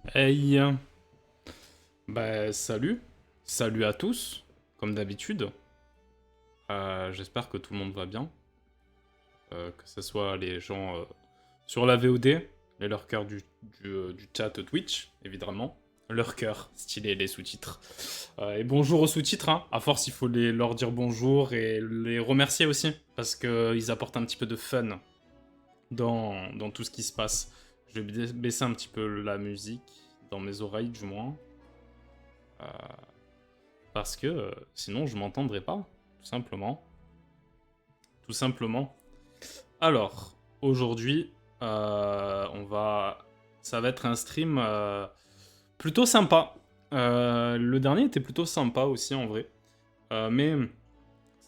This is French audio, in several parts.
Hey, salut, salut à tous, comme d'habitude. J'espère que tout le monde va bien, que ce soit les gens sur la VOD, les lurkers du chat Twitch, évidemment. Lurkers, stylé les sous-titres. Et bonjour aux sous-titres, hein. À force il faut leur dire bonjour et les remercier aussi, parce qu'ils apportent un petit peu de fun dans tout ce qui se passe. Je vais baisser un petit peu la musique, dans mes oreilles du moins. Euh, Parce que sinon je m'entendrai pas, tout simplement. Tout simplement. Alors, aujourd'hui, on va... Ça va être un stream plutôt sympa. Le dernier était plutôt sympa aussi en vrai. Mais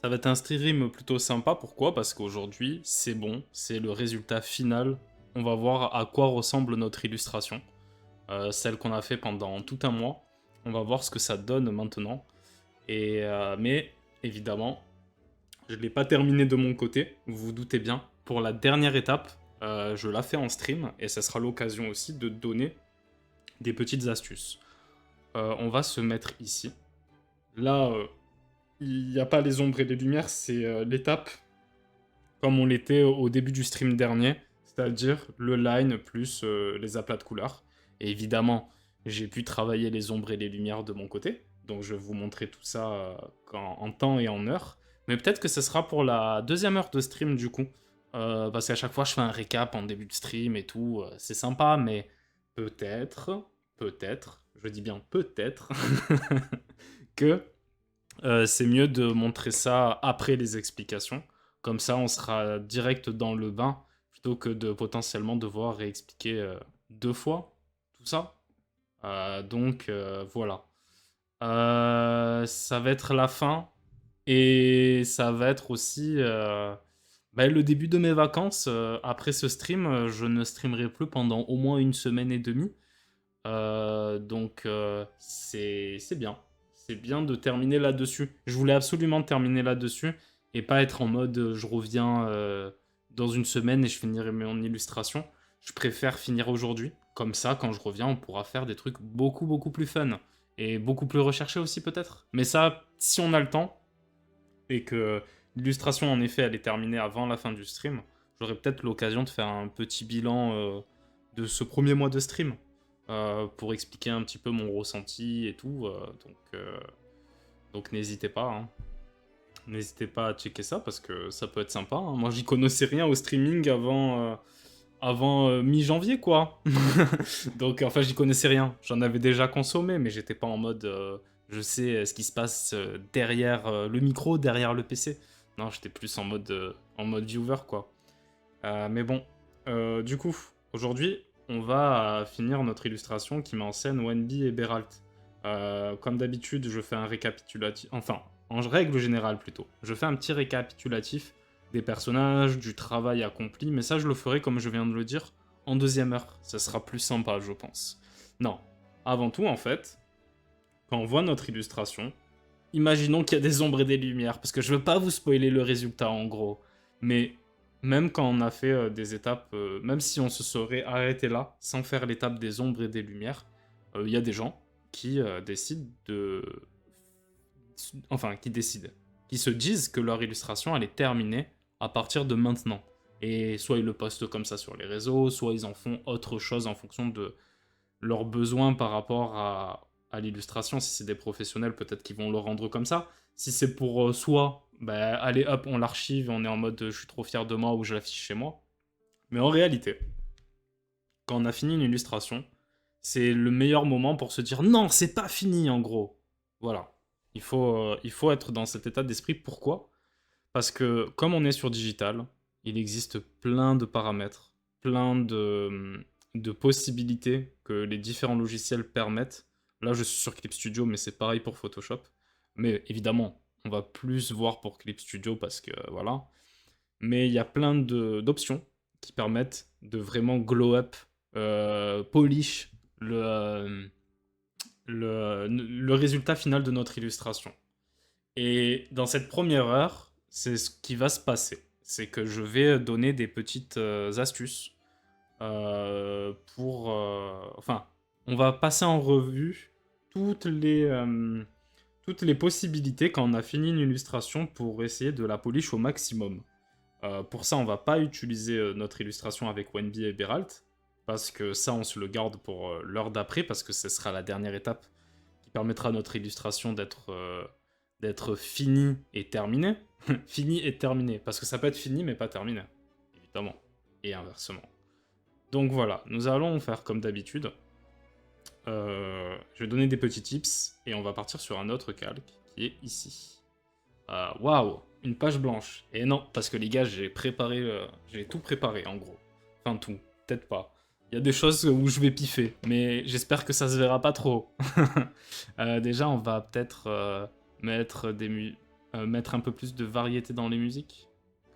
ça va être un stream plutôt sympa. Pourquoi? Parce qu'aujourd'hui, c'est bon, c'est le résultat final. On va voir à quoi ressemble notre illustration. Celle qu'on a fait pendant tout un mois. On va voir ce que ça donne maintenant. Mais évidemment, je ne l'ai pas terminé de mon côté, vous vous doutez bien. Pour la dernière étape, je la fais en stream et ça sera l'occasion aussi de donner des petites astuces. On va se mettre ici. Là, il n'y a pas les ombres et les lumières, c'est l'étape comme on l'était au début du stream dernier, c'est-à-dire le line plus les aplats de couleurs. Et évidemment, j'ai pu travailler les ombres et les lumières de mon côté, donc je vais vous montrer tout ça en temps et en heure. Mais peut-être que ce sera pour la deuxième heure de stream du coup, parce qu'à chaque fois je fais un récap en début de stream et tout, c'est sympa, mais peut-être, je dis bien peut-être, que c'est mieux de montrer ça après les explications. Comme ça, on sera direct dans le bain plutôt que de potentiellement devoir réexpliquer deux fois tout ça. Voilà. Ça va être la fin et ça va être aussi le début de mes vacances. Après ce stream, je ne streamerai plus pendant au moins une semaine et demie. C'est bien. C'est bien de terminer là-dessus. Je voulais absolument terminer là-dessus et pas être en mode je reviens dans une semaine et je finirai mon illustration. Je préfère finir aujourd'hui. Comme ça, quand je reviens, on pourra faire des trucs beaucoup, beaucoup plus fun. Et beaucoup plus recherchés aussi, peut-être. Mais ça, si on a le temps et que l'illustration, en effet, elle est terminée avant la fin du stream, j'aurai peut-être l'occasion de faire un petit bilan de ce premier mois de stream pour expliquer un petit peu mon ressenti et tout. Donc n'hésitez pas, hein. N'hésitez pas à checker ça parce que ça peut être sympa, hein. Moi, j'y connaissais rien au streaming avant mi-janvier, quoi. Donc, enfin, j'y connaissais rien. J'en avais déjà consommé, mais j'étais pas en mode je sais ce qui se passe derrière le micro, derrière le PC. Non, j'étais plus en mode viewer, quoi. Mais bon, du coup, aujourd'hui, on va finir notre illustration qui met en scène Wendy et Beralt. Comme d'habitude, je fais un récapitulatif, enfin, en règle générale plutôt. Je fais un petit récapitulatif des personnages, du travail accompli, mais ça, je le ferai, comme je viens de le dire, en deuxième heure. Ça sera plus sympa, je pense. Non, avant tout, en fait, quand on voit notre illustration, imaginons qu'il y a des ombres et des lumières, parce que je veux pas vous spoiler le résultat en gros, mais même quand on a fait des étapes, même si on se serait arrêté là, sans faire l'étape des ombres et des lumières, il y a des gens qui décident de... Enfin, qui décident, qui se disent que leur illustration, elle est terminée à partir de maintenant. Et soit ils le postent comme ça sur les réseaux, soit ils en font autre chose en fonction de leurs besoins par rapport à l'illustration. Si c'est des professionnels, peut-être qu'ils vont le rendre comme ça. Si c'est pour soi, bah, allez hop, on l'archive, on est en mode je suis trop fier de moi ou je l'affiche chez moi. Mais en réalité, quand on a fini une illustration, c'est le meilleur moment pour se dire non, c'est pas fini en gros. Voilà. Il faut être dans cet état d'esprit. Pourquoi? Parce que comme on est sur digital, il existe plein de paramètres, plein de possibilités que les différents logiciels permettent. Là, je suis sur Clip Studio, mais c'est pareil pour Photoshop. Mais évidemment, on va plus voir pour Clip Studio parce que voilà. Mais il y a plein d'options qui permettent de vraiment glow up, polish le résultat final de notre illustration. Et dans cette première heure, c'est ce qui va se passer. C'est que je vais donner des petites astuces pour... enfin, on va passer en revue toutes les possibilités quand on a fini une illustration pour essayer de la polish au maximum. Pour ça, on va pas utiliser notre illustration avec Wenby et Beralt, parce que ça, on se le garde pour l'heure d'après, parce que ce sera la dernière étape qui permettra à notre illustration d'être finie et terminée. Finie et terminée, parce que ça peut être fini mais pas terminé, évidemment, et inversement. Donc voilà, nous allons faire comme d'habitude. Je vais donner des petits tips, et on va partir sur un autre calque, qui est ici. Waouh, une page blanche. Et non, parce que les gars, j'ai tout préparé en gros. Enfin tout, peut-être pas. Il y a des choses où je vais piffer, mais j'espère que ça se verra pas trop. Déjà, on va peut-être mettre un peu plus de variété dans les musiques.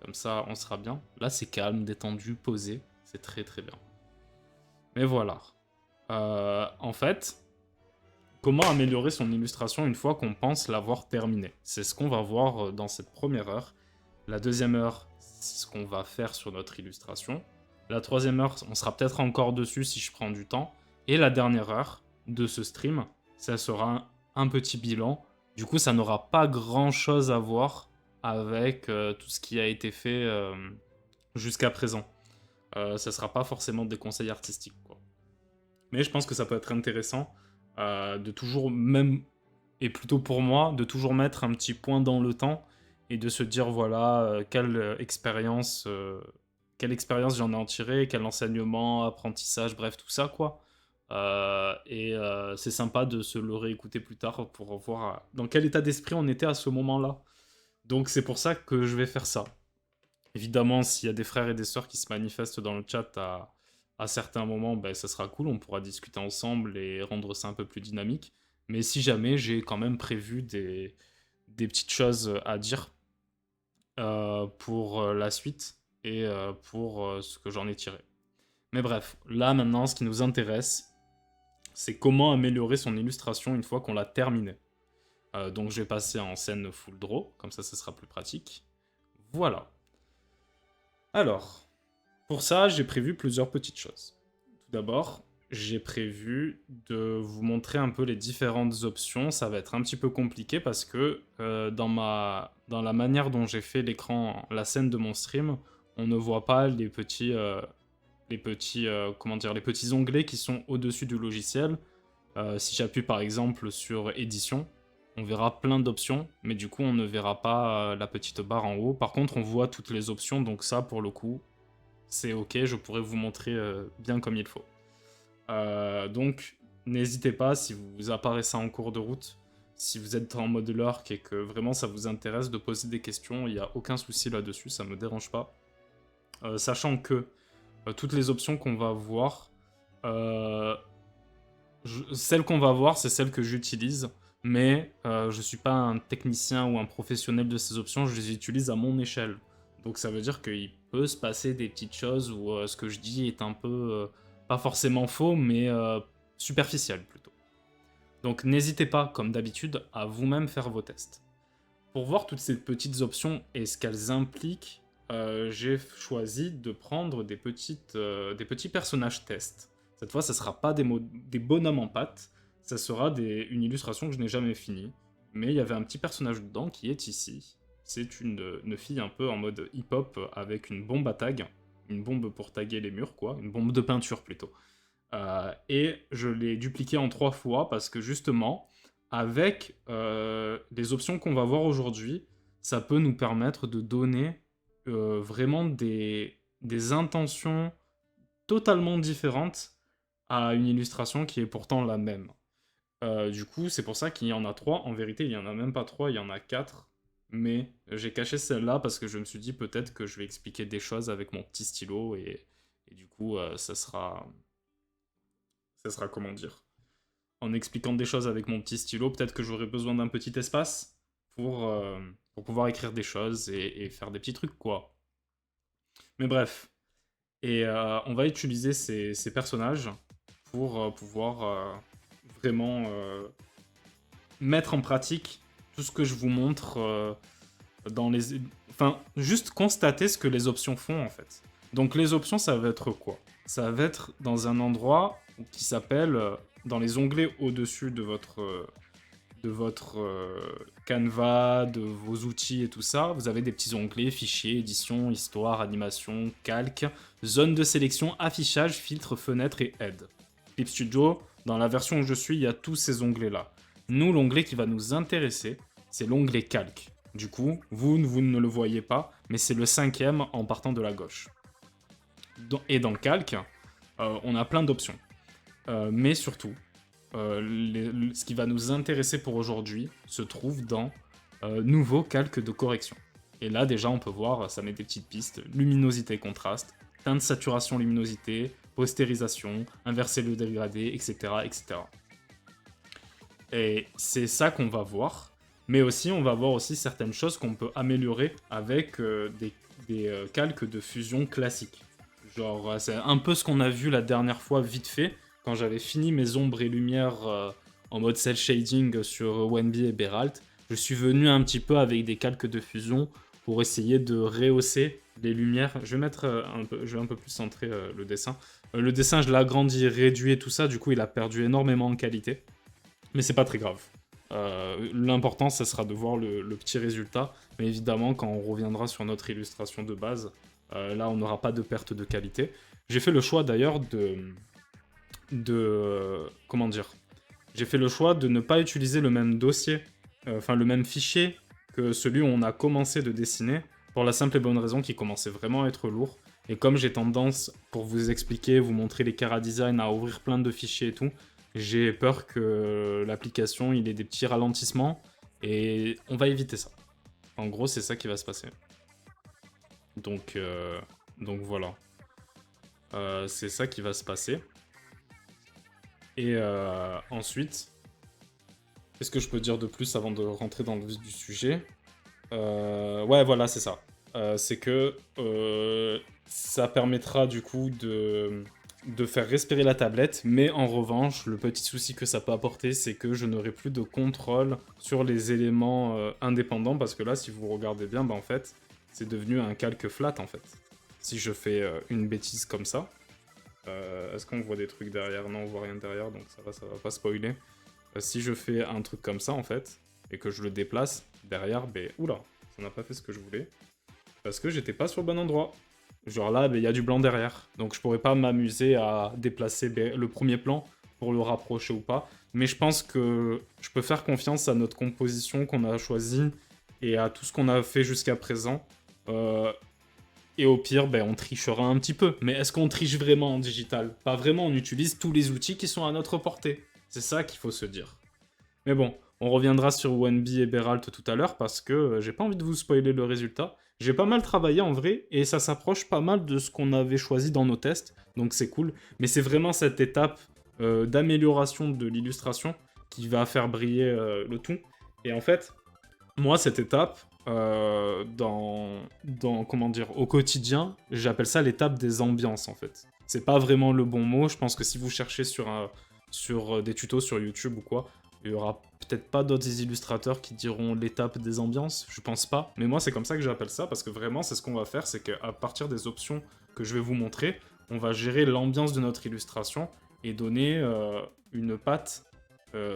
Comme ça, on sera bien. Là, c'est calme, détendu, posé. C'est très très bien. Mais voilà. En fait, comment améliorer son illustration une fois qu'on pense l'avoir terminée? C'est ce qu'on va voir dans cette première heure. La deuxième heure, c'est ce qu'on va faire sur notre illustration. La troisième heure, on sera peut-être encore dessus si je prends du temps. Et la dernière heure de ce stream, ça sera un petit bilan. Du coup, ça n'aura pas grand-chose à voir avec tout ce qui a été fait jusqu'à présent. Ça sera pas forcément des conseils artistiques, quoi. Mais je pense que ça peut être intéressant de toujours, même, et plutôt pour moi, de toujours mettre un petit point dans le temps et de se dire, voilà, quelle expérience j'en ai en tiré, quel enseignement, apprentissage, bref, tout ça, quoi. C'est sympa de se le réécouter plus tard pour voir dans quel état d'esprit on était à ce moment-là. Donc c'est pour ça que je vais faire ça. Évidemment, s'il y a des frères et des sœurs qui se manifestent dans le chat à certains moments, ben, ça sera cool, on pourra discuter ensemble et rendre ça un peu plus dynamique. Mais si jamais, j'ai quand même prévu des petites choses à dire pour la suite et pour ce que j'en ai tiré. Mais bref, là maintenant, ce qui nous intéresse, c'est comment améliorer son illustration une fois qu'on l'a terminée. Donc je vais passer en scène full draw, comme ça sera plus pratique. Voilà. Alors, pour ça, j'ai prévu plusieurs petites choses. Tout d'abord, j'ai prévu de vous montrer un peu les différentes options. Ça va être un petit peu compliqué parce que dans la manière dont j'ai fait l'écran, la scène de mon stream, on ne voit pas les petits onglets qui sont au-dessus du logiciel. Si j'appuie par exemple sur édition, on verra plein d'options, mais du coup on ne verra pas la petite barre en haut. Par contre, on voit toutes les options, donc ça pour le coup, c'est ok, je pourrais vous montrer bien comme il faut. Donc, n'hésitez pas, si vous apparaissez en cours de route, si vous êtes en mode lurk et que vraiment ça vous intéresse de poser des questions, il n'y a aucun souci là-dessus, ça me dérange pas. Sachant que toutes les options qu'on va voir, celles qu'on va voir, c'est celles que j'utilise, mais je suis pas un technicien ou un professionnel de ces options, je les utilise à mon échelle. Donc ça veut dire qu'il peut se passer des petites choses où ce que je dis est un peu, pas forcément faux, mais superficiel plutôt. Donc n'hésitez pas, comme d'habitude, à vous-même faire vos tests. Pour voir toutes ces petites options et ce qu'elles impliquent, j'ai choisi de prendre des petits personnages tests. Cette fois, ça sera pas des bonhommes en pâte, ça sera une illustration que je n'ai jamais finie. Mais il y avait un petit personnage dedans qui est ici. C'est une fille un peu en mode hip-hop avec une bombe à tag. Une bombe pour taguer les murs, quoi. Une bombe de peinture, plutôt. Et je l'ai dupliqué en 3 fois parce que, justement, avec les options qu'on va voir aujourd'hui, ça peut nous permettre de donner vraiment des intentions totalement différentes à une illustration qui est pourtant la même. Du coup, c'est pour ça qu'il y en a 3. En vérité, il n'y en a même pas 3, il y en a 4. Mais j'ai caché celle-là parce que je me suis dit peut-être que je vais expliquer des choses avec mon petit stylo et du coup, ça sera comment dire, en expliquant des choses avec mon petit stylo, peut-être que j'aurai besoin d'un petit espace pour pouvoir écrire des choses et faire des petits trucs, quoi. Mais bref. Et on va utiliser ces personnages pour pouvoir vraiment mettre en pratique tout ce que je vous montre dans les... Enfin, juste constater ce que les options font, en fait. Donc les options, ça va être quoi? Ça va être dans un endroit qui s'appelle dans les onglets au-dessus de votre canevas, de vos outils et tout ça, vous avez des petits onglets, fichiers, édition, histoire, animation, calque, zone de sélection, affichage, filtre, fenêtre et aide. Clip Studio, dans la version où je suis, il y a tous ces onglets-là. Nous, l'onglet qui va nous intéresser, c'est l'onglet calque. Du coup, vous ne le voyez pas, mais c'est le 5e en partant de la gauche. Et dans calque, on a plein d'options. Mais surtout, ce qui va nous intéresser pour aujourd'hui se trouve dans nouveau calque de correction. Et là, déjà, on peut voir, ça met des petites pistes, luminosité, contraste, teinte, saturation, luminosité, postérisation, inverser le dégradé, etc., etc. Et c'est ça qu'on va voir, mais aussi, on va voir aussi certaines choses qu'on peut améliorer avec des calques de fusion classiques. Genre, c'est un peu ce qu'on a vu la dernière fois vite fait, quand j'avais fini mes ombres et lumières en mode cel shading sur Wenby et Beralt. Je suis venu un petit peu avec des calques de fusion pour essayer de rehausser les lumières. Je vais un peu plus centrer le dessin. Le dessin, je l'ai agrandi, réduit et tout ça, du coup, il a perdu énormément en qualité. Mais c'est pas très grave. L'important, ça sera de voir le petit résultat. Mais évidemment, quand on reviendra sur notre illustration de base, là, on n'aura pas de perte de qualité. J'ai fait le choix d'ailleurs comment dire, j'ai fait le choix de ne pas utiliser le même dossier, le même fichier que celui où on a commencé de dessiner, pour la simple et bonne raison qu'il commençait vraiment à être lourd. Et comme j'ai tendance, pour vous expliquer, vous montrer les Cara Design, à ouvrir plein de fichiers et tout, j'ai peur que l'application il ait des petits ralentissements, et on va éviter ça. En gros, c'est ça qui va se passer. Donc voilà. C'est ça qui va se passer. Et ensuite, qu'est-ce que je peux dire de plus avant de rentrer dans le vif du sujet ? Ouais, voilà, c'est ça. C'est que ça permettra du coup de faire respirer la tablette, mais en revanche, le petit souci que ça peut apporter, c'est que je n'aurai plus de contrôle sur les éléments indépendants, parce que là, si vous regardez bien, bah, en fait, c'est devenu un calque flat, en fait. Si je fais une bêtise comme ça, est-ce qu'on voit des trucs derrière? Non, on voit rien derrière, donc ça va pas spoiler. Si je fais un truc comme ça, en fait, et que je le déplace, derrière, ben, oula, ça n'a pas fait ce que je voulais. Parce que j'étais pas sur le bon endroit. Genre là, il y a du blanc derrière. Donc je pourrais pas m'amuser à déplacer le premier plan pour le rapprocher ou pas. Mais je pense que je peux faire confiance à notre composition qu'on a choisie et à tout ce qu'on a fait jusqu'à présent. Et au pire, ben, on trichera un petit peu. Mais est-ce qu'on triche vraiment en digital? Pas vraiment, on utilise tous les outils qui sont à notre portée. C'est ça qu'il faut se dire. Mais bon, on reviendra sur Wenby et Beralt tout à l'heure parce que j'ai pas envie de vous spoiler le résultat. J'ai pas mal travaillé en vrai et ça s'approche pas mal de ce qu'on avait choisi dans nos tests, donc c'est cool. Mais c'est vraiment cette étape d'amélioration de l'illustration qui va faire briller le tout. Et en fait, moi, cette étape, comment dire, au quotidien, j'appelle ça l'étape des ambiances en fait. C'est pas vraiment le bon mot, je pense que si vous cherchez sur des tutos sur YouTube ou quoi, il y aura peut-être pas d'autres illustrateurs qui diront l'étape des ambiances, je pense pas. Mais moi, c'est comme ça que j'appelle ça, parce que vraiment, c'est ce qu'on va faire, c'est qu'à partir des options que je vais vous montrer, on va gérer l'ambiance de notre illustration et donner une patte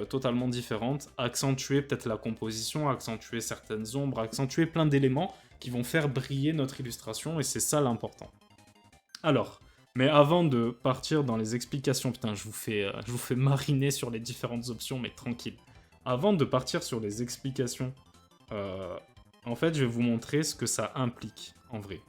totalement différente, accentuer peut-être la composition, accentuer certaines ombres, accentuer plein d'éléments qui vont faire briller notre illustration, et c'est ça l'important. Alors, mais avant de partir dans les explications, putain, je vous fais mariner sur les différentes options, mais tranquille. Avant de partir sur les explications, en fait, je vais vous montrer ce que ça implique, en vrai.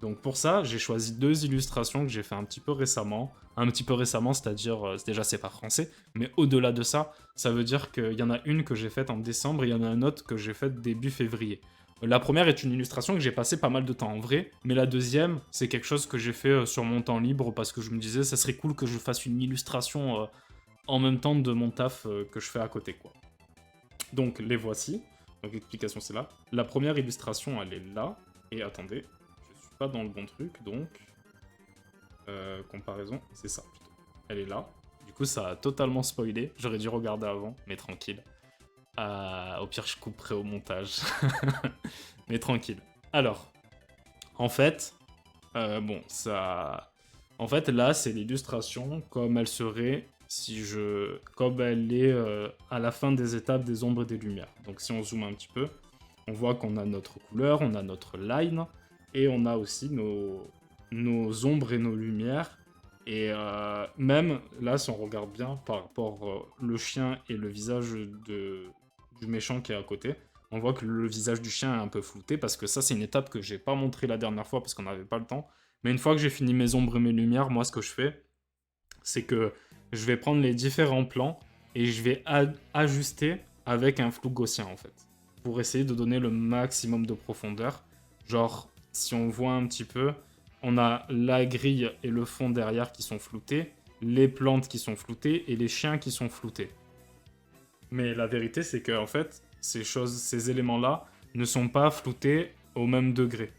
Donc pour ça, j'ai choisi 2 illustrations que j'ai fait un petit peu récemment. Un petit peu récemment, c'est-à-dire, déjà c'est pas français, mais au-delà de ça, ça veut dire qu'il y en a une que j'ai faite en décembre et il y en a une autre que j'ai faite début février. La première est une illustration que j'ai passé pas mal de temps en vrai, mais la deuxième, c'est quelque chose que j'ai fait sur mon temps libre parce que je me disais, ça serait cool que je fasse une illustration en même temps de mon taf que je fais à côté, quoi. Donc, les voici. Donc, l'explication, c'est là. La première illustration, elle est là. Et attendez, je suis pas dans le bon truc, donc... comparaison, c'est ça, plutôt. Elle est là. Du coup, ça a totalement spoilé. J'aurais dû regarder avant, mais tranquille. Au pire, je couperai au montage. Mais tranquille. Alors, en fait, bon, ça... En fait, là, c'est l'illustration comme elle serait comme elle est à la fin des étapes des ombres et des lumières. Donc si on zoome un petit peu, on voit qu'on a notre couleur, on a notre line, et on a aussi nos ombres et nos lumières. Et même là, si on regarde bien par rapport le chien et le visage du méchant qui est à côté, on voit que le visage du chien est un peu flouté, parce que ça, c'est une étape que j'ai pas montré la dernière fois, parce qu'on n'avait pas le temps. Mais une fois que j'ai fini mes ombres et mes lumières, moi, ce que je fais, c'est que je vais prendre les différents plans et je vais ajuster avec un flou gaussien, en fait, pour essayer de donner le maximum de profondeur. Genre, si on voit un petit peu, on a la grille et le fond derrière qui sont floutés, les plantes qui sont floutées et les chiens qui sont floutés. Mais la vérité, c'est que en fait, ces éléments-là ne sont pas floutés au même degré.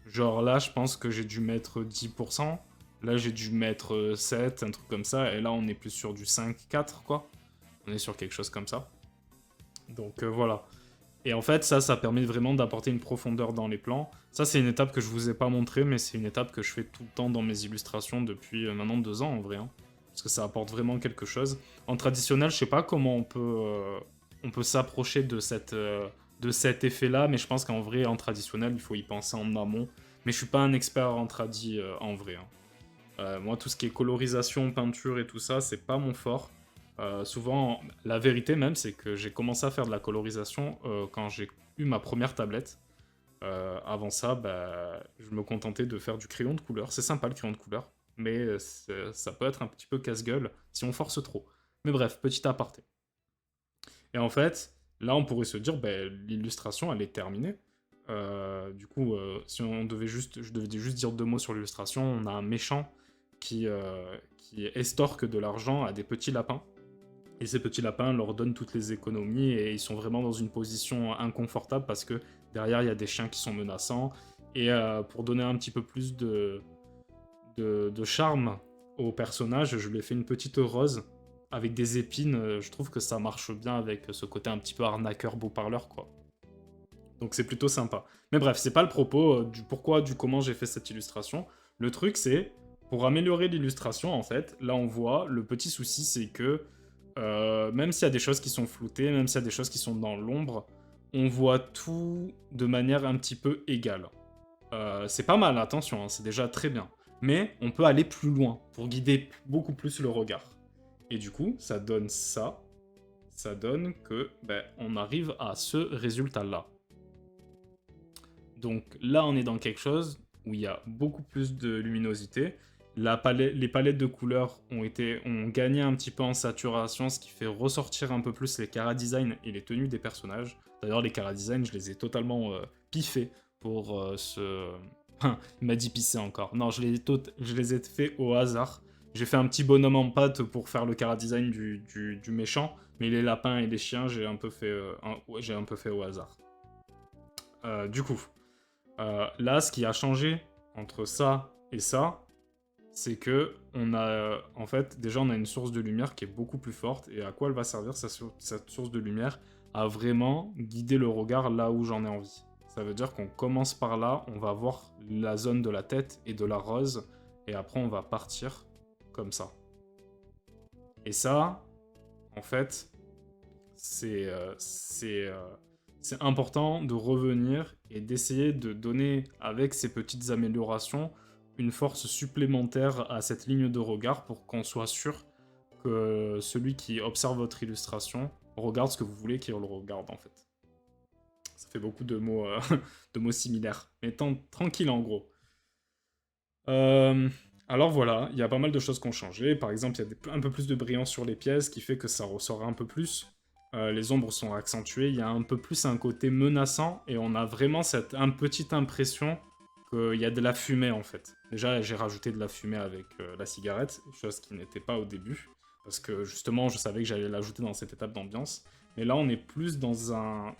Genre là, je pense que j'ai dû mettre 10%. Là, j'ai dû mettre 7, un truc comme ça. Et là, on est plus sur du 5, 4, quoi. On est sur quelque chose comme ça. Donc voilà. Et en fait, ça permet vraiment d'apporter une profondeur dans les plans. Ça, c'est une étape que je vous ai pas montrée, mais c'est une étape que je fais tout le temps dans mes illustrations depuis maintenant 2 ans, en vrai. Hein. Parce que ça apporte vraiment quelque chose. En traditionnel, je sais pas comment on peut s'approcher de cet effet-là, mais je pense qu'en vrai, en traditionnel, il faut y penser en amont. Mais je suis pas un expert en tradi en vrai. Hein. Moi, tout ce qui est colorisation, peinture et tout ça, c'est pas mon fort. Souvent, la vérité même, c'est que j'ai commencé à faire de la colorisation quand j'ai eu ma première tablette. Avant ça, bah, je me contentais de faire du crayon de couleur. C'est sympa le crayon de couleur, mais ça peut être un petit peu casse-gueule si on force trop. Mais bref, petit aparté. Et en fait, là, on pourrait se dire, bah, l'illustration, elle est terminée. Du coup, si je devais juste dire 2 mots sur l'illustration, on a un méchant qui estorque de l'argent à des petits lapins. Et ces petits lapins leur donnent toutes les économies et ils sont vraiment dans une position inconfortable parce que derrière il y a des chiens qui sont menaçants. Et pour donner un petit peu plus de charme au personnage, je lui ai fait une petite rose avec des épines. Je trouve que ça marche bien avec ce côté un petit peu arnaqueur beau parleur, quoi. Donc c'est plutôt sympa. Mais bref, c'est pas le propos du pourquoi, du comment j'ai fait cette illustration. Le truc c'est, pour améliorer l'illustration en fait, là on voit, le petit souci c'est que même s'il y a des choses qui sont floutées, même s'il y a des choses qui sont dans l'ombre, on voit tout de manière un petit peu égale. C'est pas mal, attention, hein, c'est déjà très bien. Mais on peut aller plus loin pour guider beaucoup plus le regard. Et du coup, ça donne ça. Ça donne que ben, on arrive à ce résultat-là. Donc là, on est dans quelque chose où il y a beaucoup plus de luminosité. Les palettes de couleurs ont gagné un petit peu en saturation, ce qui fait ressortir un peu plus les chara-design et les tenues des personnages. D'ailleurs, les chara-design, je les ai totalement piffés pour ce... Il m'a dit pisser encore. Non, je les ai fait au hasard. J'ai fait un petit bonhomme en pâte pour faire le chara-design du méchant, mais les lapins et les chiens, j'ai un peu fait au hasard. Du coup, là, ce qui a changé entre ça et ça, c'est que on a, en fait, déjà on a une source de lumière qui est beaucoup plus forte. Et à quoi elle va servir cette source de lumière? À vraiment guider le regard là où j'en ai envie. Ça veut dire qu'on commence par là, on va voir la zone de la tête et de la rose, et après on va partir comme ça. Et ça, en fait, c'est important de revenir et d'essayer de donner, avec ces petites améliorations, une force supplémentaire à cette ligne de regard pour qu'on soit sûr que celui qui observe votre illustration regarde ce que vous voulez qu'il le regarde, en fait. Ça fait beaucoup de mots, de mots similaires. Mais tranquille, en gros. Alors voilà, il y a pas mal de choses qui ont changé. Par exemple, il y a un peu plus de brillance sur les pièces, qui fait que ça ressort un peu plus. Les ombres sont accentuées, il y a un peu plus un côté menaçant, et on a vraiment cette petite impression qu'il y a de la fumée, en fait. Déjà, j'ai rajouté de la fumée avec la cigarette, chose qui n'était pas au début, parce que justement, je savais que j'allais l'ajouter dans cette étape d'ambiance. Mais là, on est plus dans un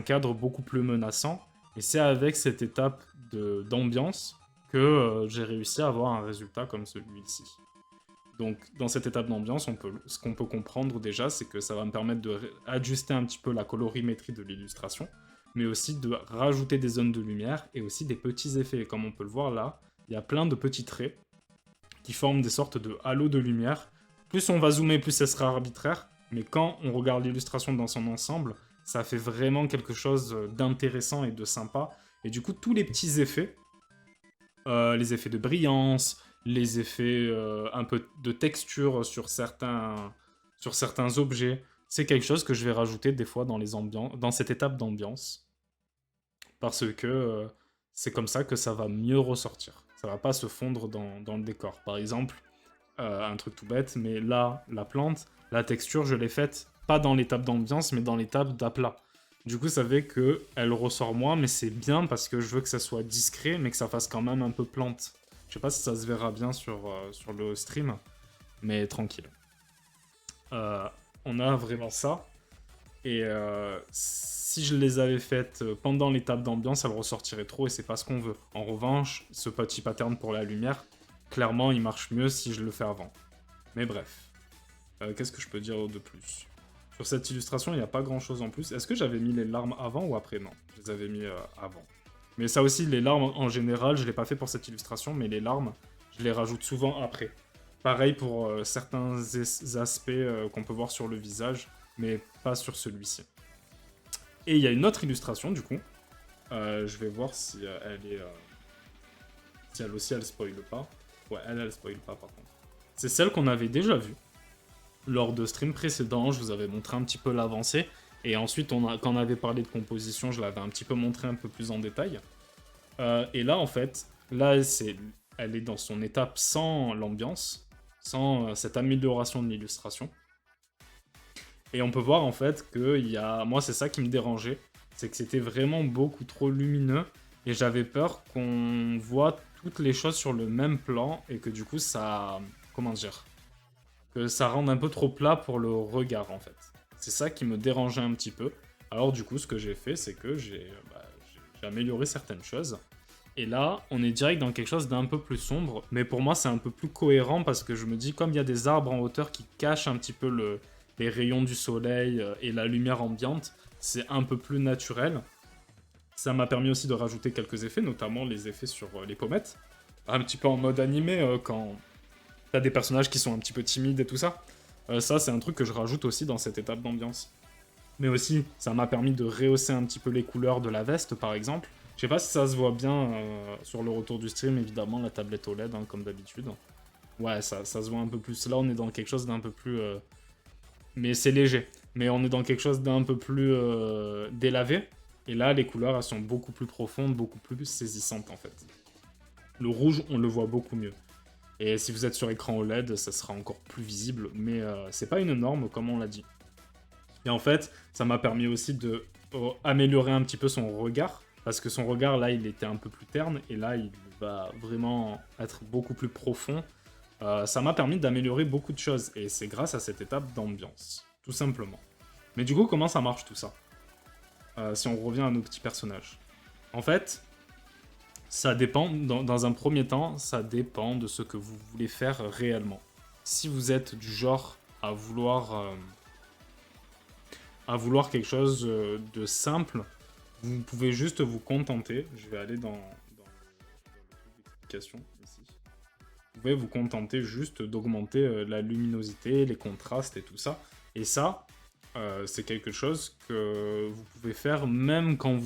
cadre beaucoup plus menaçant, et c'est avec cette étape d'ambiance que j'ai réussi à avoir un résultat comme celui-ci. Donc, dans cette étape d'ambiance, ce qu'on peut comprendre déjà, c'est que ça va me permettre d'ajuster un petit peu la colorimétrie de l'illustration, mais aussi de rajouter des zones de lumière et aussi des petits effets. Et comme on peut le voir là, il y a plein de petits traits qui forment des sortes de halos de lumière. Plus on va zoomer, plus ça sera arbitraire, mais quand on regarde l'illustration dans son ensemble, ça fait vraiment quelque chose d'intéressant et de sympa. Et du coup, tous les petits effets, les effets de brillance, les effets un peu de texture sur certains objets, c'est quelque chose que je vais rajouter des fois dans cette étape d'ambiance. Parce que c'est comme ça que ça va mieux ressortir. Ça va pas se fondre dans le décor. Par exemple, un truc tout bête, mais là, la plante, la texture, je l'ai faite pas dans l'étape d'ambiance, mais dans l'étape d'aplat. Du coup, ça fait que elle ressort moins, mais c'est bien parce que je veux que ça soit discret, mais que ça fasse quand même un peu plante. Je sais pas si ça se verra bien sur le stream, mais tranquille. On a vraiment ça. Et si je les avais faites pendant l'étape d'ambiance, elles ressortiraient trop et c'est pas ce qu'on veut. En revanche, ce petit pattern pour la lumière, clairement, il marche mieux si je le fais avant. Mais bref. Qu'est-ce que je peux dire de plus? Sur cette illustration, il n'y a pas grand-chose en plus. Est-ce que j'avais mis les larmes avant ou après? Non, je les avais mis avant. Mais ça aussi, les larmes, en général, je ne l'ai pas fait pour cette illustration, mais les larmes, je les rajoute souvent après. Pareil pour certains aspects qu'on peut voir sur le visage, mais pas sur celui-ci. Et il y a une autre illustration, du coup. Je vais voir si elle est... si elle aussi, elle spoil pas. Ouais, elle spoil pas, par contre. C'est celle qu'on avait déjà vue. Lors de stream précédent, je vous avais montré un petit peu l'avancée. Et ensuite, quand on avait parlé de composition, je l'avais un petit peu montré un peu plus en détail. Et là, en fait, là, elle est dans son étape sans l'ambiance, sans cette amélioration de l'illustration. Et on peut voir, en fait, moi, c'est ça qui me dérangeait. C'est que c'était vraiment beaucoup trop lumineux. Et j'avais peur qu'on voit toutes les choses sur le même plan. Et que du coup, ça... Comment dire? Que ça rende un peu trop plat pour le regard, en fait. C'est ça qui me dérangeait un petit peu. Alors du coup, ce que j'ai fait, c'est que j'ai amélioré certaines choses. Et là, on est direct dans quelque chose d'un peu plus sombre. Mais pour moi, c'est un peu plus cohérent parce que je me dis, comme il y a des arbres en hauteur qui cachent un petit peu les rayons du soleil et la lumière ambiante, c'est un peu plus naturel. Ça m'a permis aussi de rajouter quelques effets, notamment les effets sur les pommettes. Un petit peu en mode animé, quand t'as des personnages qui sont un petit peu timides et tout ça. Ça, c'est un truc que je rajoute aussi dans cette étape d'ambiance. Mais aussi, ça m'a permis de rehausser un petit peu les couleurs de la veste, par exemple. Je sais pas si ça se voit bien sur le retour du stream, évidemment, la tablette OLED, hein, comme d'habitude. Ouais, ça se voit un peu plus. Là, on est dans quelque chose d'un peu plus... Mais c'est léger. Mais on est dans quelque chose d'un peu plus délavé. Et là, les couleurs, elles sont beaucoup plus profondes, beaucoup plus saisissantes, en fait. Le rouge, on le voit beaucoup mieux. Et si vous êtes sur écran OLED, ça sera encore plus visible, mais c'est pas une norme comme on l'a dit. Et en fait, ça m'a permis aussi de améliorer un petit peu son regard, parce que son regard là, il était un peu plus terne, et là, il va vraiment être beaucoup plus profond. Ça m'a permis d'améliorer beaucoup de choses, et c'est grâce à cette étape d'ambiance, tout simplement. Mais du coup, comment ça marche tout ça? Si on revient à nos petits personnages. En fait, ça dépend, dans un premier temps, ça dépend de ce que vous voulez faire réellement. Si vous êtes du genre à vouloir quelque chose de simple, vous pouvez juste vous contenter. Je vais aller dans l'explication ici. Vous pouvez vous contenter juste d'augmenter la luminosité, les contrastes et tout ça. Et ça, c'est quelque chose que vous pouvez faire même quand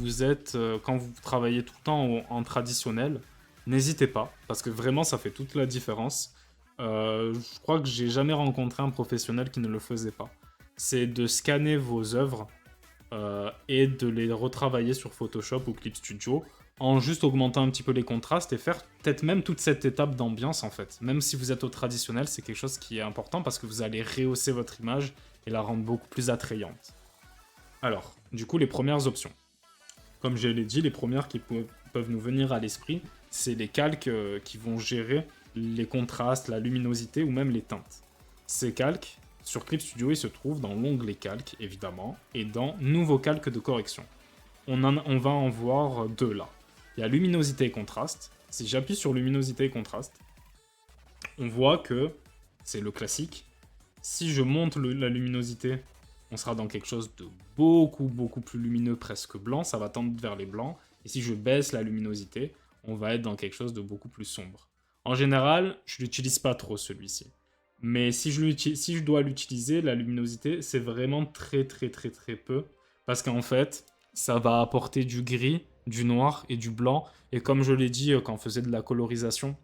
quand vous travaillez tout le temps en traditionnel. N'hésitez pas, parce que vraiment ça fait toute la différence. Je crois que j'ai jamais rencontré un professionnel qui ne le faisait pas. C'est de scanner vos œuvres et de les retravailler sur Photoshop ou Clip Studio en juste augmentant un petit peu les contrastes et faire peut-être même toute cette étape d'ambiance en fait. Même si vous êtes au traditionnel, c'est quelque chose qui est important parce que vous allez rehausser votre image et la rendre beaucoup plus attrayante. Alors, du coup, les premières options. Comme je l'ai dit, les premières qui peuvent nous venir à l'esprit, c'est les calques qui vont gérer les contrastes, la luminosité ou même les teintes. Ces calques, sur Clip Studio, ils se trouvent dans l'onglet calque, évidemment, et dans Nouveau calque de correction. On va en voir deux là. Il y a luminosité et contraste. Si j'appuie sur luminosité et contraste, on voit que c'est le classique. Si je monte la luminosité, on sera dans quelque chose de beaucoup plus lumineux, presque blanc. Ça va tendre vers les blancs. Et si je baisse la luminosité, on va être dans quelque chose de beaucoup plus sombre. En général, je l'utilise pas trop celui-ci. Mais si je dois l'utiliser, la luminosité, c'est vraiment très très très très peu. Parce qu'en fait, ça va apporter du gris, du noir et du blanc. Et comme je l'ai dit quand on faisait de la colorisation,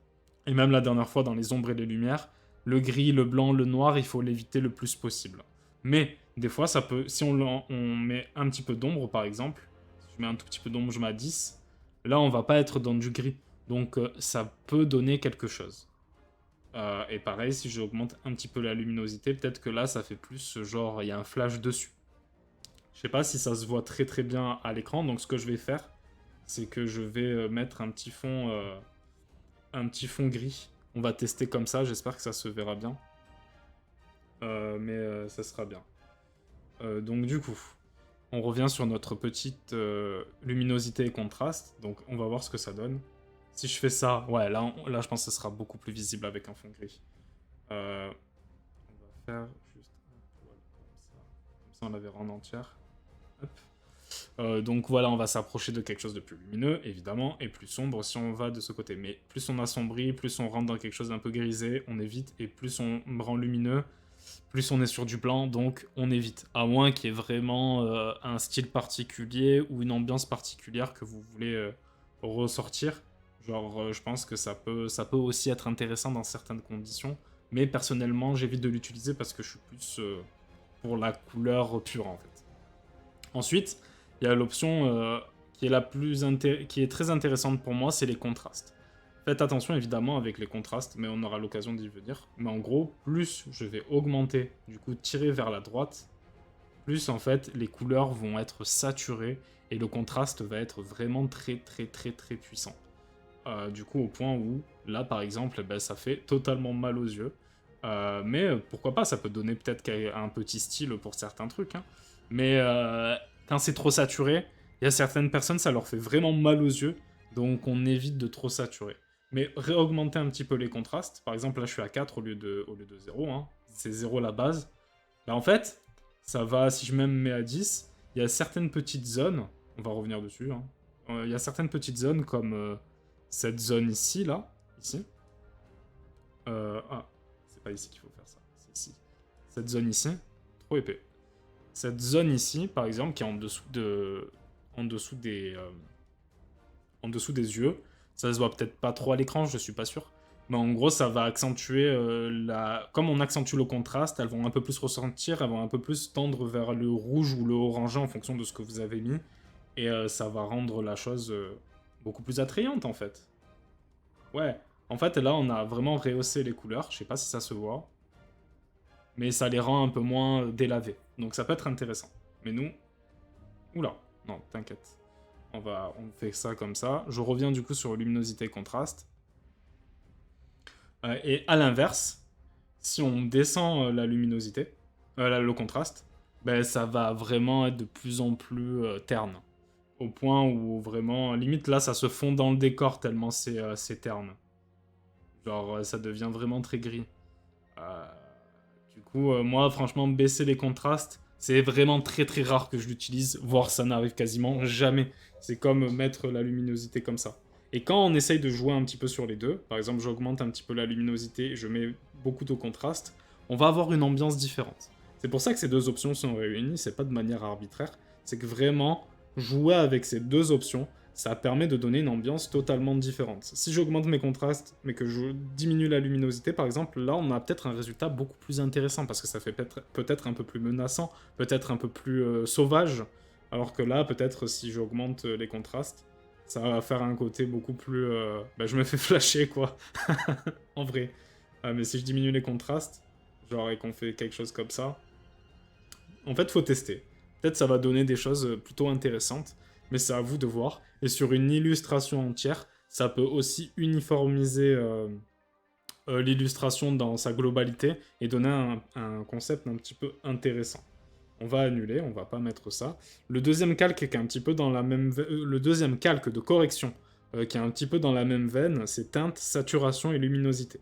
et même la dernière fois dans les ombres et les lumières, le gris, le blanc, le noir, il faut l'éviter le plus possible. Mais des fois, ça peut, si on met un petit peu d'ombre par exemple, si je mets un tout petit peu d'ombre, je mets à 10, là on va pas être dans du gris. Donc ça peut donner quelque chose. Et pareil, si j'augmente un petit peu la luminosité, peut-être que là, ça fait plus genre, il y a un flash dessus. Je sais pas si ça se voit très très bien à l'écran, donc ce que je vais faire, c'est que je vais mettre un petit fond gris. On va tester comme ça, j'espère que ça se verra bien. Mais ça sera bien. Donc du coup, on revient sur notre petite luminosité et contraste, donc on va voir ce que ça donne. Si je fais ça, ouais, là je pense que ce sera beaucoup plus visible avec un fond gris. On va faire juste un poil comme ça. Comme ça, on la verra en entière. Hop. Donc voilà, on va s'approcher de quelque chose de plus lumineux, évidemment, et plus sombre si on va de ce côté. Mais plus on assombrit, plus on rentre dans quelque chose d'un peu grisé, on évite, et plus on rend lumineux, plus on est sur du blanc, donc on évite. À moins qu'il y ait vraiment un style particulier ou une ambiance particulière que vous voulez ressortir. Genre, je pense que ça peut aussi être intéressant dans certaines conditions. Mais personnellement, j'évite de l'utiliser parce que je suis plus pour la couleur pure, en fait. Ensuite, il y a l'option qui est qui est très intéressante pour moi, c'est les contrastes. Faites attention évidemment avec les contrastes, mais on aura l'occasion d'y venir. Mais en gros, plus je vais augmenter, du coup tirer vers la droite, plus en fait les couleurs vont être saturées et le contraste va être vraiment très très très très puissant. Du coup au point où là par exemple, ben, ça fait totalement mal aux yeux. Mais pourquoi pas, ça peut donner peut-être un petit style pour certains trucs. Hein. Mais quand c'est trop saturé, il y a certaines personnes, ça leur fait vraiment mal aux yeux. Donc on évite de trop saturer. Mais réaugmenter un petit peu les contrastes. Par exemple, là je suis à 4 au lieu de 0. Hein. C'est 0 la base. Bah, en fait, ça va, si je même mets à 10, il y a certaines petites zones. On va revenir dessus. Hein. Il y a certaines petites zones comme cette zone ici, là. Ici. C'est pas ici qu'il faut faire ça. C'est ici. Cette zone ici. Trop épais. Cette zone ici, par exemple, qui est en dessous des yeux. Ça se voit peut-être pas trop à l'écran, je suis pas sûr. Mais en gros, ça va accentuer Comme on accentue le contraste, elles vont un peu plus ressentir, elles vont un peu plus tendre vers le rouge ou le orangé en fonction de ce que vous avez mis. Et ça va rendre la chose beaucoup plus attrayante, en fait. Ouais. En fait, là, on a vraiment rehaussé les couleurs. Je sais pas si ça se voit. Mais ça les rend un peu moins délavés. Donc ça peut être intéressant. Mais nous... Oula, non, t'inquiète. On fait ça comme ça. Je reviens du coup sur luminosité et contraste. Et à l'inverse, si on descend la luminosité, le contraste, ben, ça va vraiment être de plus en plus terne. Au point où vraiment, limite là, ça se fond dans le décor tellement c'est terne. Genre, ça devient vraiment très gris. Euh, du coup, moi, franchement, baisser les contrastes, c'est vraiment très très rare que je l'utilise, voire ça n'arrive quasiment jamais. C'est comme mettre la luminosité comme ça. Et quand on essaye de jouer un petit peu sur les deux, par exemple, j'augmente un petit peu la luminosité, je mets beaucoup de contraste, on va avoir une ambiance différente. C'est pour ça que ces deux options sont réunies, c'est pas de manière arbitraire, c'est que vraiment, jouer avec ces deux options, ça permet de donner une ambiance totalement différente. Si j'augmente mes contrastes, mais que je diminue la luminosité, par exemple, là, on a peut-être un résultat beaucoup plus intéressant, parce que ça fait peut-être un peu plus menaçant, peut-être un peu plus sauvage, alors que là, peut-être, si j'augmente les contrastes, ça va faire un côté beaucoup plus... Bah, je me fais flasher, quoi. En vrai. Mais si je diminue les contrastes, genre, et qu'on fait quelque chose comme ça, en fait, faut tester. Peut-être ça va donner des choses plutôt intéressantes, mais c'est à vous de voir. Et sur une illustration entière, ça peut aussi uniformiser l'illustration dans sa globalité et donner un concept un petit peu intéressant. On va annuler, on va pas mettre ça. Le deuxième calque qui est un petit peu dans la même le deuxième calque de correction qui est un petit peu dans la même veine, c'est teinte, saturation et luminosité.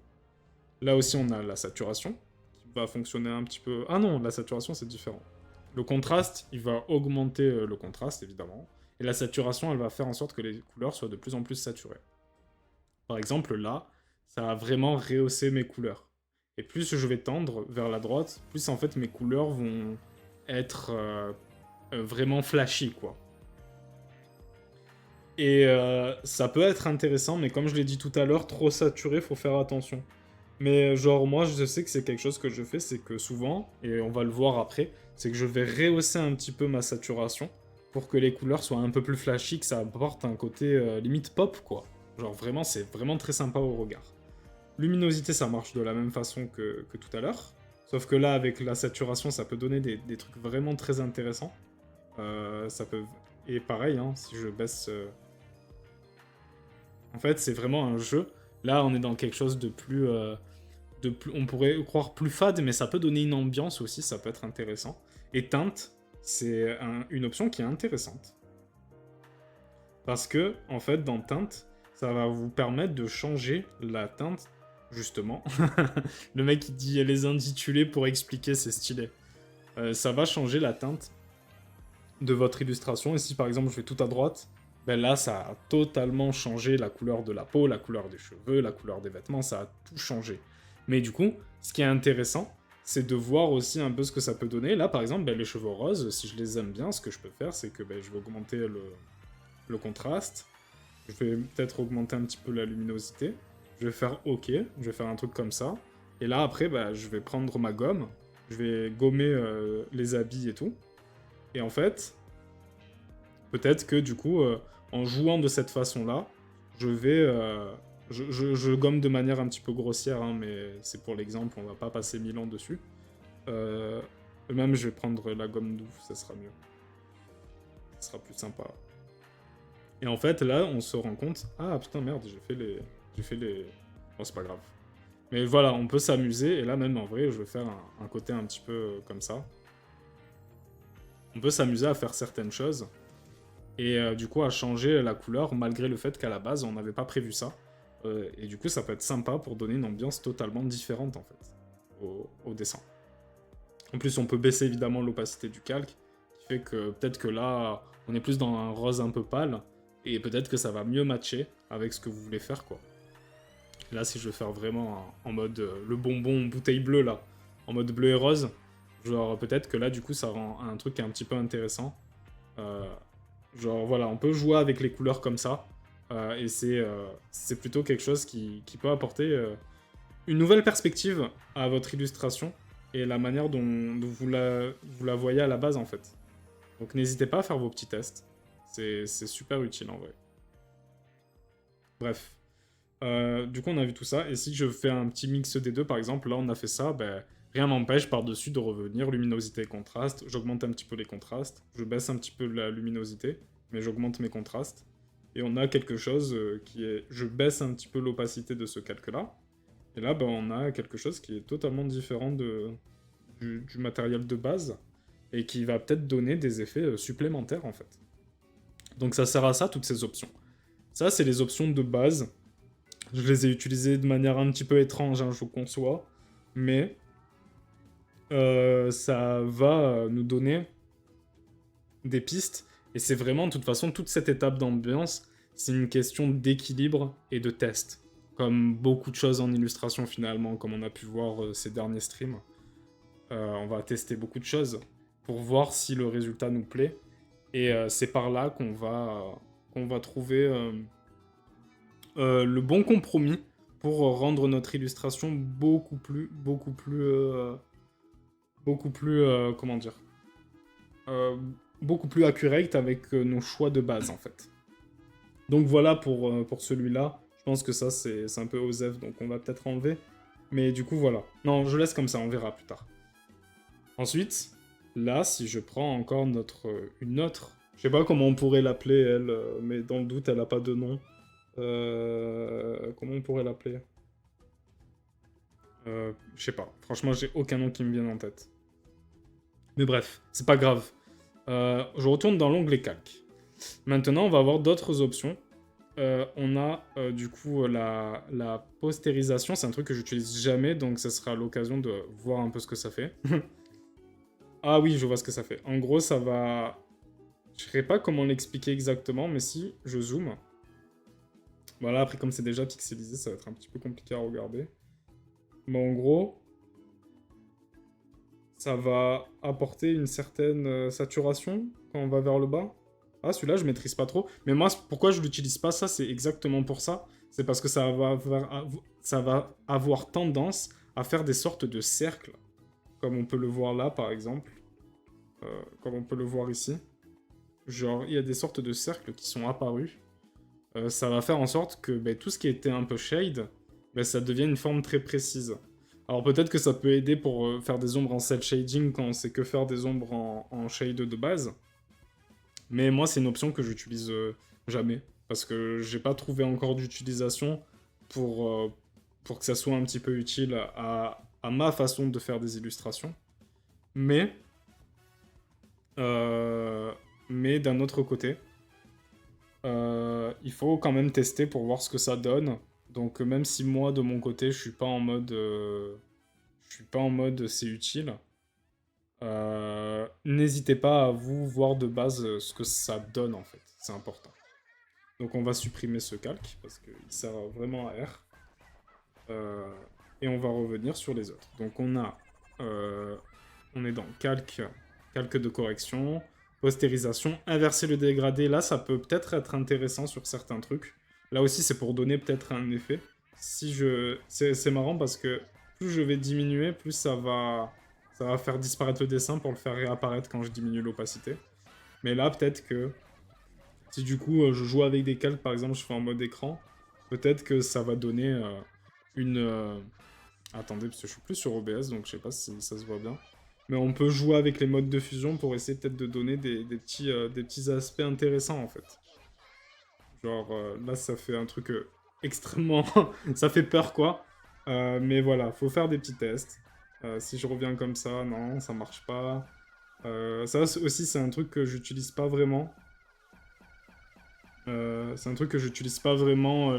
Là aussi on a la saturation qui va fonctionner un petit peu. Ah non, la saturation c'est différent. Le contraste, il va augmenter le contraste évidemment, et la saturation, elle va faire en sorte que les couleurs soient de plus en plus saturées. Par exemple là, ça va vraiment rehausser mes couleurs. Et plus je vais tendre vers la droite, plus en fait mes couleurs vont être vraiment flashy, quoi. Et ça peut être intéressant, mais comme je l'ai dit tout à l'heure, trop saturé, faut faire attention. Mais genre moi je sais que c'est quelque chose que je fais, c'est que souvent, et on va le voir après, c'est que je vais rehausser un petit peu ma saturation pour que les couleurs soient un peu plus flashy, que ça apporte un côté limite pop, quoi. Genre vraiment, c'est vraiment très sympa au regard. Luminosité, ça marche de la même façon que tout à l'heure. Sauf que là, avec la saturation, ça peut donner des trucs vraiment très intéressants. Ça peut... Et pareil, hein, si je baisse... En fait, c'est vraiment un jeu. Là, on est dans quelque chose de plus... On pourrait croire plus fade, mais ça peut donner une ambiance aussi, ça peut être intéressant. Et teinte, c'est une option qui est intéressante. Parce que, en fait, dans teinte, ça va vous permettre de changer la teinte, justement. Le mec, il dit les intitulés pour expliquer, c'est stylé. Ça va changer la teinte de votre illustration. Et si, par exemple, je vais tout à droite, ben là, ça a totalement changé la couleur de la peau, la couleur des cheveux, la couleur des vêtements, ça a tout changé. Mais du coup, ce qui est intéressant, c'est de voir aussi un peu ce que ça peut donner. Là, par exemple, ben, les cheveux roses, si je les aime bien, ce que je peux faire, c'est que ben, je vais augmenter le contraste. Je vais peut-être augmenter un petit peu la luminosité. Je vais faire OK, je vais faire un truc comme ça. Et là, après, bah, je vais prendre ma gomme. Je vais gommer les habits et tout. Et en fait, peut-être que du coup, en jouant de cette façon-là, je vais... je gomme de manière un petit peu grossière, hein, mais c'est pour l'exemple, on va pas passer 1000 ans dessus. Même, je vais prendre la gomme douce, ça sera mieux. Ça sera plus sympa. Et en fait, là, on se rend compte... Ah, putain, merde, j'ai fait les... Bon, c'est pas grave. Mais voilà, on peut s'amuser, et là, même, en vrai, je vais faire un côté un petit peu comme ça. On peut s'amuser à faire certaines choses, et du coup, à changer la couleur, malgré le fait qu'à la base, on n'avait pas prévu ça. Et du coup, ça peut être sympa pour donner une ambiance totalement différente, en fait, au dessin. En plus, on peut baisser, évidemment, l'opacité du calque, qui fait que peut-être que là, on est plus dans un rose un peu pâle, et peut-être que ça va mieux matcher avec ce que vous voulez faire, quoi. Là, si je veux faire vraiment en mode le bonbon bouteille bleue, là, en mode bleu et rose, genre peut-être que là, du coup, ça rend un truc un petit peu intéressant. Genre, voilà, on peut jouer avec les couleurs comme ça, et c'est plutôt quelque chose qui peut apporter une nouvelle perspective à votre illustration, et la manière dont vous la voyez à la base, en fait. Donc n'hésitez pas à faire vos petits tests. C'est super utile, en vrai. Bref. Du coup, on a vu tout ça. Et si je fais un petit mix des deux, par exemple, là, on a fait ça, ben, rien m'empêche par-dessus de revenir luminosité et contraste. J'augmente un petit peu les contrastes. Je baisse un petit peu la luminosité, mais j'augmente mes contrastes. Et on a quelque chose qui est... Je baisse un petit peu l'opacité de ce calque-là. Et là, ben, on a quelque chose qui est totalement différent du matériel de base. Et qui va peut-être donner des effets supplémentaires, en fait. Donc ça sert à ça, toutes ces options. Ça, c'est les options de base. Je les ai utilisées de manière un petit peu étrange, hein, je vous conçois. Mais ça va nous donner des pistes. Et c'est vraiment, de toute façon, toute cette étape d'ambiance, c'est une question d'équilibre et de test. Comme beaucoup de choses en illustration, finalement, comme on a pu voir ces derniers streams. On va tester beaucoup de choses pour voir si le résultat nous plaît. Et c'est par là qu'on va trouver le bon compromis pour rendre notre illustration comment dire, beaucoup plus accurate avec nos choix de base, en fait. Donc voilà pour celui-là. Je pense que ça, c'est un peu osef, donc on va peut-être enlever. Mais du coup, voilà. Non, je laisse comme ça, on verra plus tard. Ensuite, là, si je prends encore une autre... Je sais pas comment on pourrait l'appeler, elle, mais dans le doute, elle a pas de nom. Comment on pourrait l'appeler? Je sais pas. Franchement, j'ai aucun nom qui me vient en tête. Mais bref, c'est pas grave. Je retourne dans l'onglet calque. Maintenant, on va avoir d'autres options. On a du coup la postérisation. C'est un truc que j'utilise jamais, donc ça sera l'occasion de voir un peu ce que ça fait. Ah oui, je vois ce que ça fait. En gros, ça va... Je ne sais pas comment l'expliquer exactement, mais si je zoome, Voilà, après comme c'est déjà pixelisé, ça va être un petit peu compliqué à regarder. Mais en gros, ça va apporter une certaine saturation quand on va vers le bas. Ah, celui-là, je maîtrise pas trop. Mais moi, pourquoi je l'utilise pas, ça, c'est exactement pour ça. C'est parce que ça va avoir tendance à faire des sortes de cercles, comme on peut le voir là, par exemple. Comme on peut le voir ici. Genre, il y a des sortes de cercles qui sont apparus. Ça va faire en sorte que ben, tout ce qui était un peu shade, ben, ça devient une forme très précise. Alors peut-être que ça peut aider pour faire des ombres en cel shading quand on sait que faire des ombres en shade de base. Mais moi, c'est une option que j'utilise jamais. Parce que j'ai pas trouvé encore d'utilisation pour que ça soit un petit peu utile à ma façon de faire des illustrations. Mais, euh, mais d'un autre côté, il faut quand même tester pour voir ce que ça donne. Donc même si moi, de mon côté, je suis pas en mode... je suis pas en mode c'est utile. N'hésitez pas à vous voir de base ce que ça donne en fait, c'est important. Donc on va supprimer ce calque parce qu'il sert vraiment à R. Euh, et on va revenir sur les autres. Donc on est dans calque, calque de correction, postérisation, inverser le dégradé. Là ça peut peut-être être intéressant sur certains trucs. Là aussi c'est pour donner peut-être un effet. C'est marrant parce que plus je vais diminuer, plus ça va faire disparaître le dessin pour le faire réapparaître quand je diminue l'opacité. Mais là, peut-être que si du coup je joue avec des calques, par exemple, je fais en mode écran, peut-être que ça va donner une... Attendez, parce que je suis plus sur OBS, donc je sais pas si ça se voit bien. Mais on peut jouer avec les modes de fusion pour essayer peut-être de donner des petits aspects intéressants, en fait. Genre, là, ça fait un truc extrêmement... ça fait peur, quoi. Mais voilà, faut faire des petits tests. Si je reviens comme ça, non, ça marche pas. Ça aussi, c'est un truc que j'utilise pas vraiment. C'est un truc que j'utilise pas vraiment,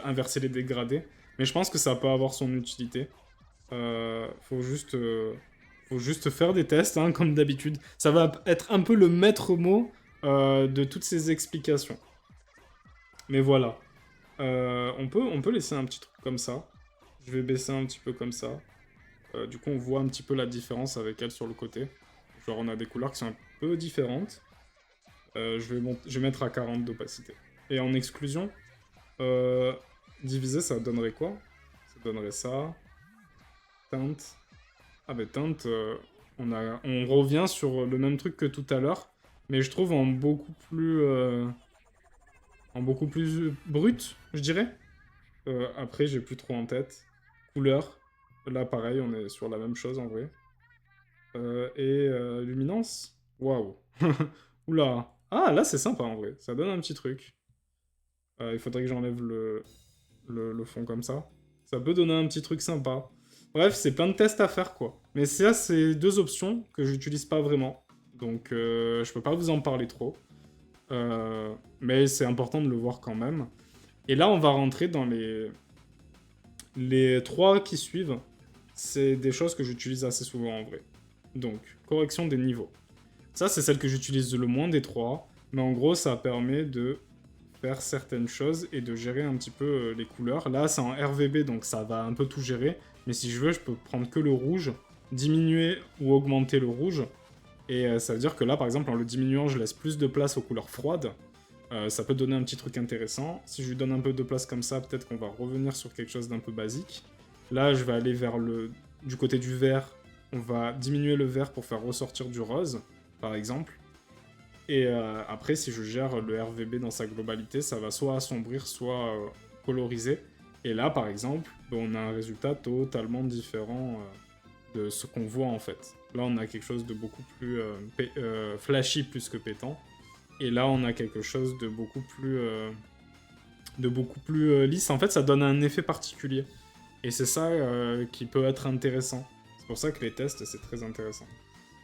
inverser les dégradés. Mais je pense que ça peut avoir son utilité. Faut juste faire des tests, hein, comme d'habitude. Ça va être un peu le maître mot de toutes ces explications. Mais voilà. On peut laisser un petit truc comme ça. Je vais baisser un petit peu comme ça. Du coup, on voit un petit peu la différence avec elle sur le côté. Genre, on a des couleurs qui sont un peu différentes. Je vais mettre à 40 d'opacité. Et en exclusion, euh, diviser, ça donnerait quoi? Ça donnerait ça. Teinte. Ah bah teinte, on revient sur le même truc que tout à l'heure. Mais je trouve en beaucoup plus brut, je dirais. Après, j'ai plus trop en tête. Couleur. Là, pareil, on est sur la même chose en vrai. Luminance. Waouh. Oula. Ah, là, c'est sympa en vrai. Ça donne un petit truc. Il faudrait que j'enlève le fond comme ça. Ça peut donner un petit truc sympa. Bref, c'est plein de tests à faire, quoi. Mais ça, c'est deux options que j'utilise pas vraiment. Donc, je peux pas vous en parler trop. Mais c'est important de le voir quand même. Et là, on va rentrer dans les trois qui suivent. C'est des choses que j'utilise assez souvent en vrai. Donc, correction des niveaux. Ça, c'est celle que j'utilise le moins des trois. Mais en gros, ça permet de faire certaines choses et de gérer un petit peu les couleurs. Là, c'est en RVB, donc ça va un peu tout gérer. Mais si je veux, je peux prendre que le rouge, diminuer ou augmenter le rouge. Et ça veut dire que là, par exemple, en le diminuant, je laisse plus de place aux couleurs froides. Ça peut donner un petit truc intéressant. Si je lui donne un peu de place comme ça, peut-être qu'on va revenir sur quelque chose d'un peu basique. Là, je vais aller vers du côté du vert. On va diminuer le vert pour faire ressortir du rose, par exemple. Et après, si je gère le RVB dans sa globalité, ça va soit assombrir, soit coloriser. Et là, par exemple, on a un résultat totalement différent de ce qu'on voit en fait. Là, on a quelque chose de beaucoup plus flashy plus que pétant. Et là, on a quelque chose de beaucoup plus lisse. En fait, ça donne un effet particulier. Et c'est ça qui peut être intéressant. C'est pour ça que les tests, c'est très intéressant.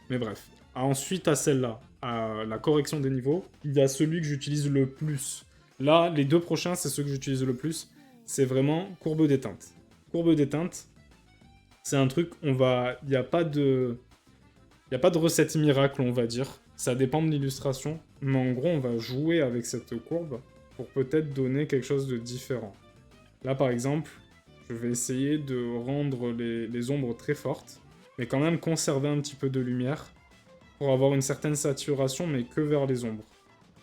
Mais bref. Ensuite, à celle-là, à la correction des niveaux, il y a celui que j'utilise le plus. Là, les deux prochains, c'est ceux que j'utilise le plus. C'est vraiment courbe des teintes. Courbe des teintes, c'est un truc, il n'y a pas de recette miracle, on va dire. Ça dépend de l'illustration. Mais en gros, on va jouer avec cette courbe pour peut-être donner quelque chose de différent. Là, par exemple, je vais essayer de rendre les ombres très fortes, mais quand même conserver un petit peu de lumière pour avoir une certaine saturation, mais que vers les ombres.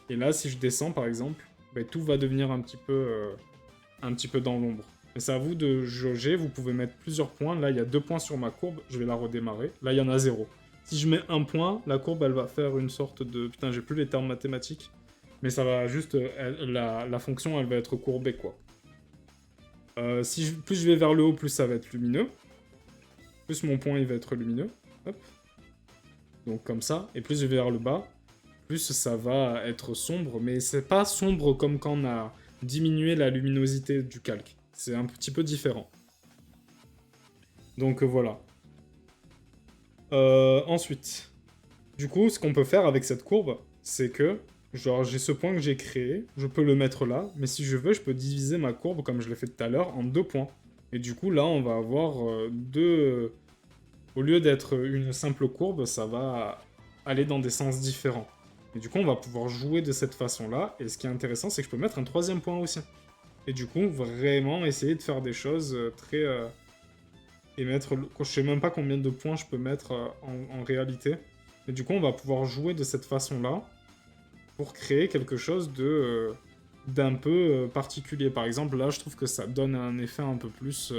Et là, si je descends, par exemple, ben, tout va devenir un petit peu dans l'ombre. Mais c'est à vous de jauger, vous pouvez mettre plusieurs points. Là, il y a 2 points sur ma courbe, je vais la redémarrer. Là, il y en a 0. Si je mets un point, la courbe, elle va faire une sorte de... Putain, j'ai plus les termes mathématiques. Mais ça va juste... la fonction, elle va être courbée, quoi. Plus je vais vers le haut, plus ça va être lumineux. Plus mon point, il va être lumineux. Hop. Donc comme ça. Et plus je vais vers le bas, plus ça va être sombre. Mais c'est pas sombre comme quand on a diminué la luminosité du calque. C'est un petit peu différent. Donc voilà. Ensuite, du coup, ce qu'on peut faire avec cette courbe, c'est que, genre, j'ai ce point que j'ai créé, je peux le mettre là, mais si je veux, je peux diviser ma courbe, comme je l'ai fait tout à l'heure, en 2 points. Et du coup, là, on va avoir deux... Au lieu d'être une simple courbe, ça va aller dans des sens différents. Et du coup, on va pouvoir jouer de cette façon-là, et ce qui est intéressant, c'est que je peux mettre un 3e point aussi. Et du coup, vraiment essayer de faire des choses très... et mettre... Je sais même pas combien de points je peux mettre en réalité. Et du coup, on va pouvoir jouer de cette façon-là pour créer quelque chose de d'un peu particulier. Par exemple, là, je trouve que ça donne un effet un peu plus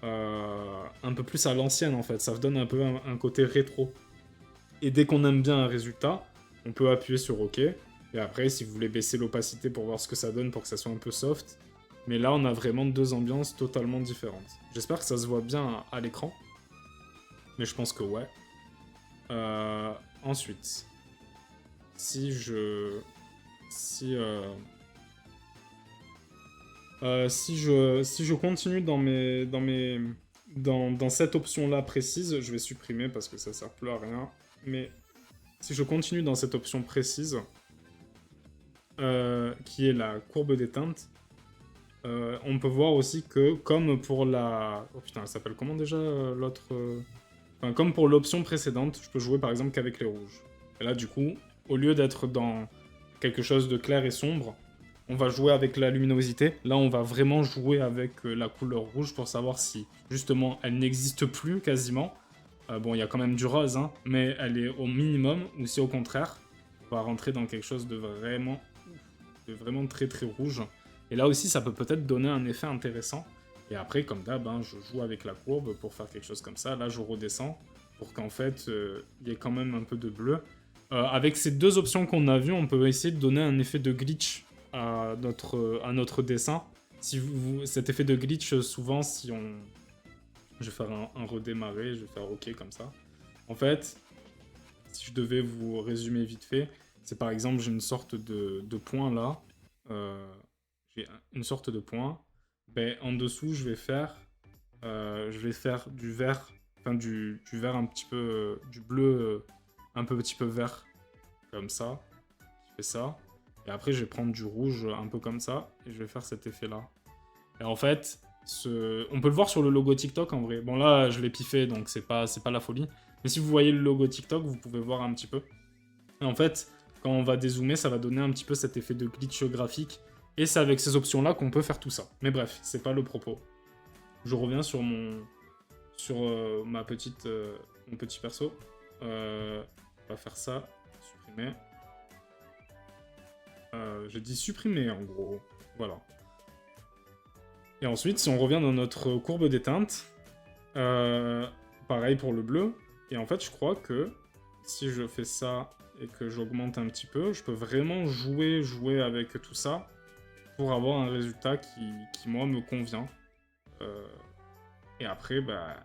à l'ancienne, en fait. Ça donne un peu un côté rétro. Et dès qu'on aime bien un résultat, on peut appuyer sur OK. Et après, si vous voulez baisser l'opacité pour voir ce que ça donne, pour que ça soit un peu soft. Mais là, on a vraiment 2 ambiances totalement différentes. J'espère que ça se voit bien à l'écran. Mais je pense que ouais. Ensuite, si je... Si je continue dans cette option-là précise, je vais supprimer parce que ça sert plus à rien. Mais si je continue dans cette option précise, qui est la courbe des teintes, on peut voir aussi que, comme pour la... Oh putain, elle s'appelle comment déjà l'autre... Enfin, comme pour l'option précédente, je peux jouer par exemple qu'avec les rouges. Et là, du coup, au lieu d'être dans quelque chose de clair et sombre, on va jouer avec la luminosité. Là, on va vraiment jouer avec la couleur rouge pour savoir si, justement, elle n'existe plus quasiment. Bon, il y a quand même du rose, hein, mais elle est au minimum, ou si au contraire, on va rentrer dans quelque chose de vraiment très très rouge. Et là aussi, ça peut peut-être donner un effet intéressant. Et après, comme d'hab, hein, je joue avec la courbe pour faire quelque chose comme ça. Là, je redescends pour qu'en fait, il y ait quand même un peu de bleu. Avec ces 2 options qu'on a vues, on peut essayer de donner un effet de glitch à notre dessin. Si cet effet de glitch, souvent, si on... Je vais faire un redémarrer, je vais faire OK comme ça. En fait, si je devais vous résumer vite fait, c'est par exemple, j'ai une sorte de point là. J'ai une sorte de point. Ben, en dessous, je vais faire du vert, enfin du vert un petit peu, du bleu un petit peu vert, comme ça. Je fais ça. Et après, je vais prendre du rouge un peu comme ça, et je vais faire cet effet-là. Et en fait, on peut le voir sur le logo TikTok en vrai. Bon là, je l'ai piffé, donc c'est pas la folie. Mais si vous voyez le logo TikTok, vous pouvez voir un petit peu. Et en fait, quand on va dézoomer, ça va donner un petit peu cet effet de glitch graphique. Et c'est avec ces options-là qu'on peut faire tout ça. Mais bref, c'est pas le propos. Je reviens sur mon... mon petit perso. On va faire ça. Supprimer. J'ai dit supprimer, en gros. Voilà. Et ensuite, si on revient dans notre courbe des teintes, pareil pour le bleu. Et en fait, je crois que si je fais ça et que j'augmente un petit peu, je peux vraiment jouer avec tout ça pour avoir un résultat qui moi, me convient. Et après, bah,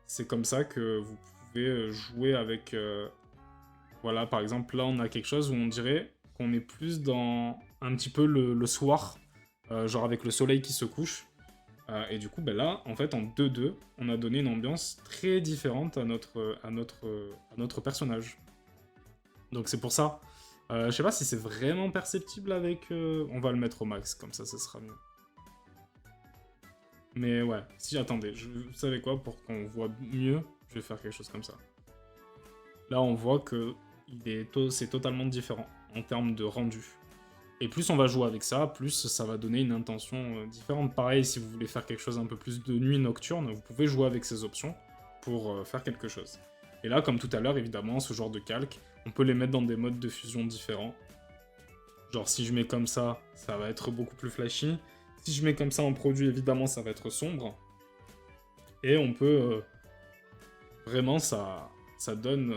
c'est comme ça que vous pouvez jouer avec... voilà, par exemple, là, on a quelque chose où on dirait qu'on est plus dans un petit peu le soir, genre avec le soleil qui se couche. Et du coup, bah là, en fait, en 2-2, on a donné une ambiance très différente à notre personnage. Donc c'est pour ça. Je sais pas si c'est vraiment perceptible avec... On va le mettre au max, comme ça sera mieux. Mais ouais, si, attendez, vous savez quoi, pour qu'on voit mieux, je vais faire quelque chose comme ça. Là, on voit que c'est totalement différent en termes de rendu. Et plus on va jouer avec ça, plus ça va donner une intention différente. Pareil, si vous voulez faire quelque chose un peu plus de nuit nocturne, vous pouvez jouer avec ces options pour faire quelque chose. Et là, comme tout à l'heure, évidemment, ce genre de calque, on peut les mettre dans des modes de fusion différents. Genre, si je mets comme ça va être beaucoup plus flashy. Si je mets comme ça en produit, évidemment, ça va être sombre. Et on peut... vraiment, ça donne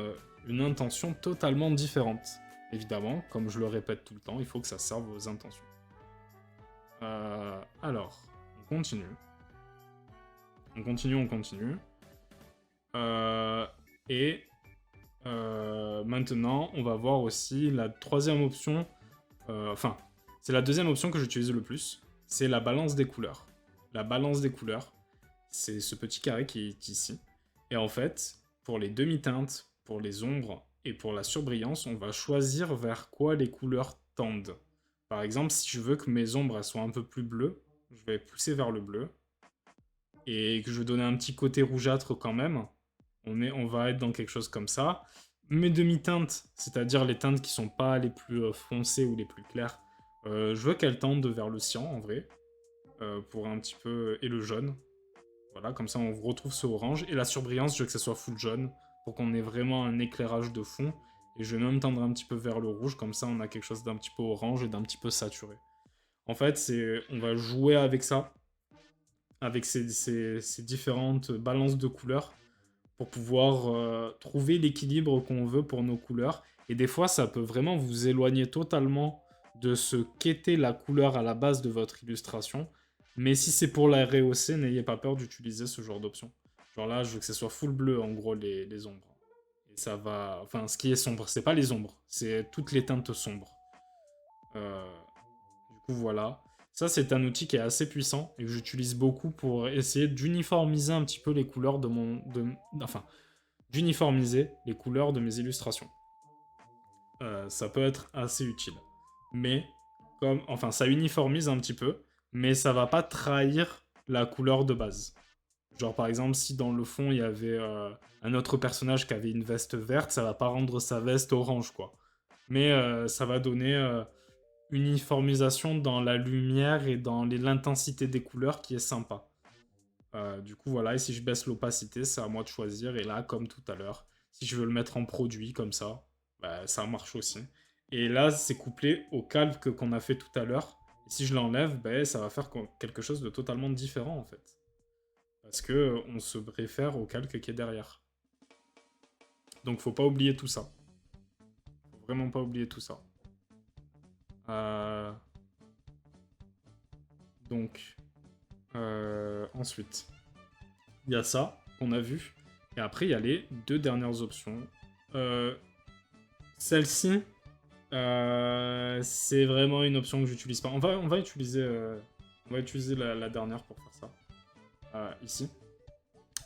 une intention totalement différente. Évidemment, comme je le répète tout le temps, il faut que ça serve aux intentions. Alors, on continue. On continue. Maintenant, on va voir aussi la troisième option. Enfin, c'est la deuxième option que j'utilise le plus. C'est la balance des couleurs. La balance des couleurs, c'est ce petit carré qui est ici. Et en fait, pour les demi-teintes, pour les ombres et pour la surbrillance, on va choisir vers quoi les couleurs tendent. Par exemple, si je veux que mes ombres elles soient un peu plus bleues, je vais pousser vers le bleu. Et que je veux donner un petit côté rougeâtre quand même, on va être dans quelque chose comme ça. Mes demi-teintes, c'est-à-dire les teintes qui sont pas les plus foncées ou les plus claires, je veux qu'elles tendent vers le cyan en vrai, pour un petit peu... et le jaune. Voilà, comme ça on retrouve ce orange. Et la surbrillance, je veux que ça soit full jaune, pour qu'on ait vraiment un éclairage de fond. Et je vais même tendre un petit peu vers le rouge, comme ça on a quelque chose d'un petit peu orange et d'un petit peu saturé. En fait, on va jouer avec ça, avec ces différentes balances de couleurs, pour pouvoir trouver l'équilibre qu'on veut pour nos couleurs. Et des fois, ça peut vraiment vous éloigner totalement de ce qu'était la couleur à la base de votre illustration. Mais si c'est pour la rehausser, n'ayez pas peur d'utiliser ce genre d'option. Genre là, je veux que ce soit full bleu, en gros, les ombres. Et ça va... Enfin, ce qui est sombre, c'est pas les ombres, c'est toutes les teintes sombres. Du coup, voilà. Ça, c'est un outil qui est assez puissant et que j'utilise beaucoup pour essayer d'uniformiser un petit peu les couleurs de mon... Enfin, d'uniformiser les couleurs de mes illustrations. Ça peut être assez utile. Mais, enfin, ça uniformise un petit peu, mais ça va pas trahir la couleur de base. Genre, par exemple, si dans le fond, il y avait un autre personnage qui avait une veste verte, ça va pas rendre sa veste orange, quoi. Mais ça va donner uniformisation dans la lumière et dans l'intensité des couleurs qui est sympa. Du coup, voilà, et si je baisse l'opacité, c'est à moi de choisir. Et là, comme tout à l'heure, si je veux le mettre en produit comme ça, bah, ça marche aussi. Et là, c'est couplé au calque qu'on a fait tout à l'heure. Et si je l'enlève, bah, ça va faire quelque chose de totalement différent en fait. Parce que on se réfère au calque qui est derrière. Donc, faut pas oublier tout ça. Faut vraiment pas oublier tout ça. Donc, ensuite, il y a ça qu'on a vu. Et après, il y a les deux dernières options. Celle-ci, c'est vraiment une option que j'utilise pas. On va utiliser la dernière pour faire ça. Ici.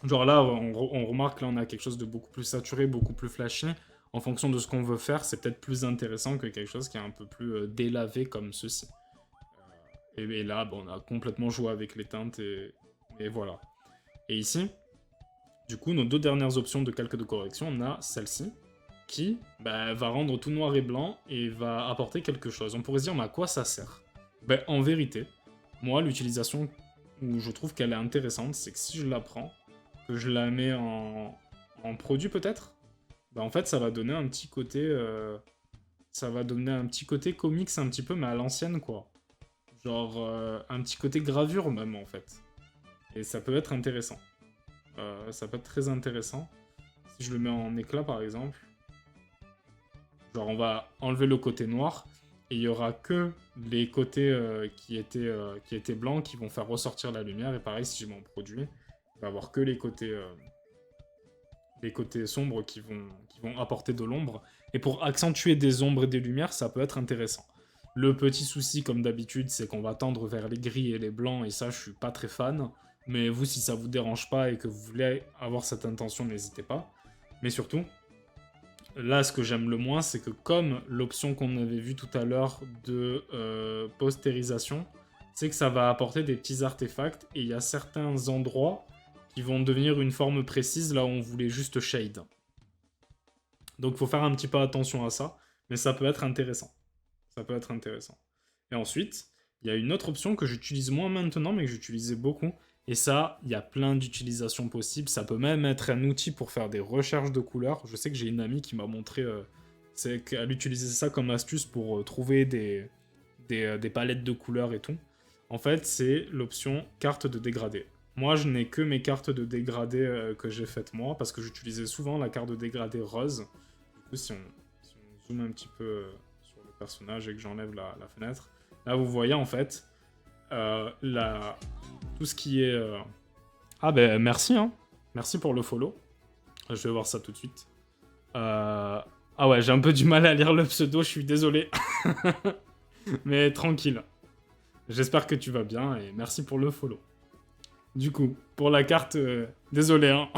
Genre là, on remarque, là, on a quelque chose de beaucoup plus saturé, beaucoup plus flashy. En fonction de ce qu'on veut faire, c'est peut-être plus intéressant que quelque chose qui est un peu plus délavé comme ceci. Et là, bon, on a complètement joué avec les teintes et voilà. Et ici, du coup, nos deux dernières options de calque de correction, on a celle-ci, qui va rendre tout noir et blanc et va apporter quelque chose. On pourrait se dire, mais à quoi ça sert? En vérité, moi, l'utilisation où je trouve qu'elle est intéressante, c'est que si je la prends, que je la mets en produit peut-être, en fait, ça va donner un petit côté... ça va donner un petit côté comics un petit peu, mais à l'ancienne, quoi. Genre, un petit côté gravure même, en fait. Et ça peut être intéressant. Ça peut être très intéressant. Si je le mets en éclat, par exemple, genre on va enlever le côté noir, et il y aura que les côtés qui étaient blancs qui vont faire ressortir la lumière. Et pareil, si je mets en produit, il va y avoir que les côtés sombres qui vont apporter de l'ombre. Et pour accentuer des ombres et des lumières, ça peut être intéressant. Le petit souci, comme d'habitude, c'est qu'on va tendre vers les gris et les blancs, et ça, je suis pas très fan. Mais vous, si ça vous dérange pas et que vous voulez avoir cette intention, n'hésitez pas. Mais surtout, là, ce que j'aime le moins, c'est que comme l'option qu'on avait vue tout à l'heure de postérisation, c'est que ça va apporter des petits artefacts, et il y a certains endroits qui vont devenir une forme précise là où on voulait juste shade. Donc faut faire un petit peu attention à ça, mais ça peut être intéressant. Ça peut être intéressant. Et ensuite, il y a une autre option que j'utilise moins maintenant, mais que j'utilisais beaucoup. Et ça, il y a plein d'utilisations possibles. Ça peut même être un outil pour faire des recherches de couleurs. Je sais que j'ai une amie qui m'a montré, c'est qu'elle utilisait ça comme astuce pour trouver des palettes de couleurs et tout. En fait, c'est l'option carte de dégradé. Moi, je n'ai que mes cartes de dégradé que j'ai faites moi, parce que j'utilisais souvent la carte de dégradé rose. Du coup, si on zoome un petit peu sur le personnage et que j'enlève la fenêtre, là, vous voyez en fait tout ce qui est... Ah ben merci, hein. Merci pour le follow. Je vais voir ça tout de suite. Ah ouais, j'ai un peu du mal à lire le pseudo, je suis désolé. Mais tranquille. J'espère que tu vas bien et merci pour le follow. Du coup, pour la carte... désolé, hein.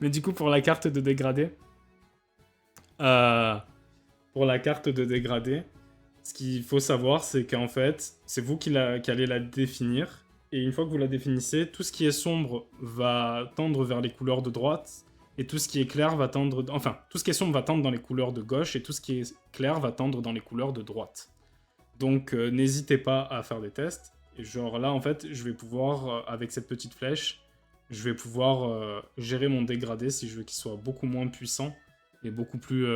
Mais du coup, pour la carte de dégradé... pour la carte de dégradé, ce qu'il faut savoir, c'est qu'en fait, c'est vous qui allez la définir. Et une fois que vous la définissez, tout ce qui est sombre va tendre vers les couleurs de droite. Et tout ce qui est clair va tendre... Enfin, tout ce qui est sombre va tendre dans les couleurs de gauche. Et tout ce qui est clair va tendre dans les couleurs de droite. Donc, n'hésitez pas à faire des tests. Et genre là, en fait, je vais pouvoir, avec cette petite flèche, je vais pouvoir gérer mon dégradé si je veux qu'il soit beaucoup moins puissant et beaucoup plus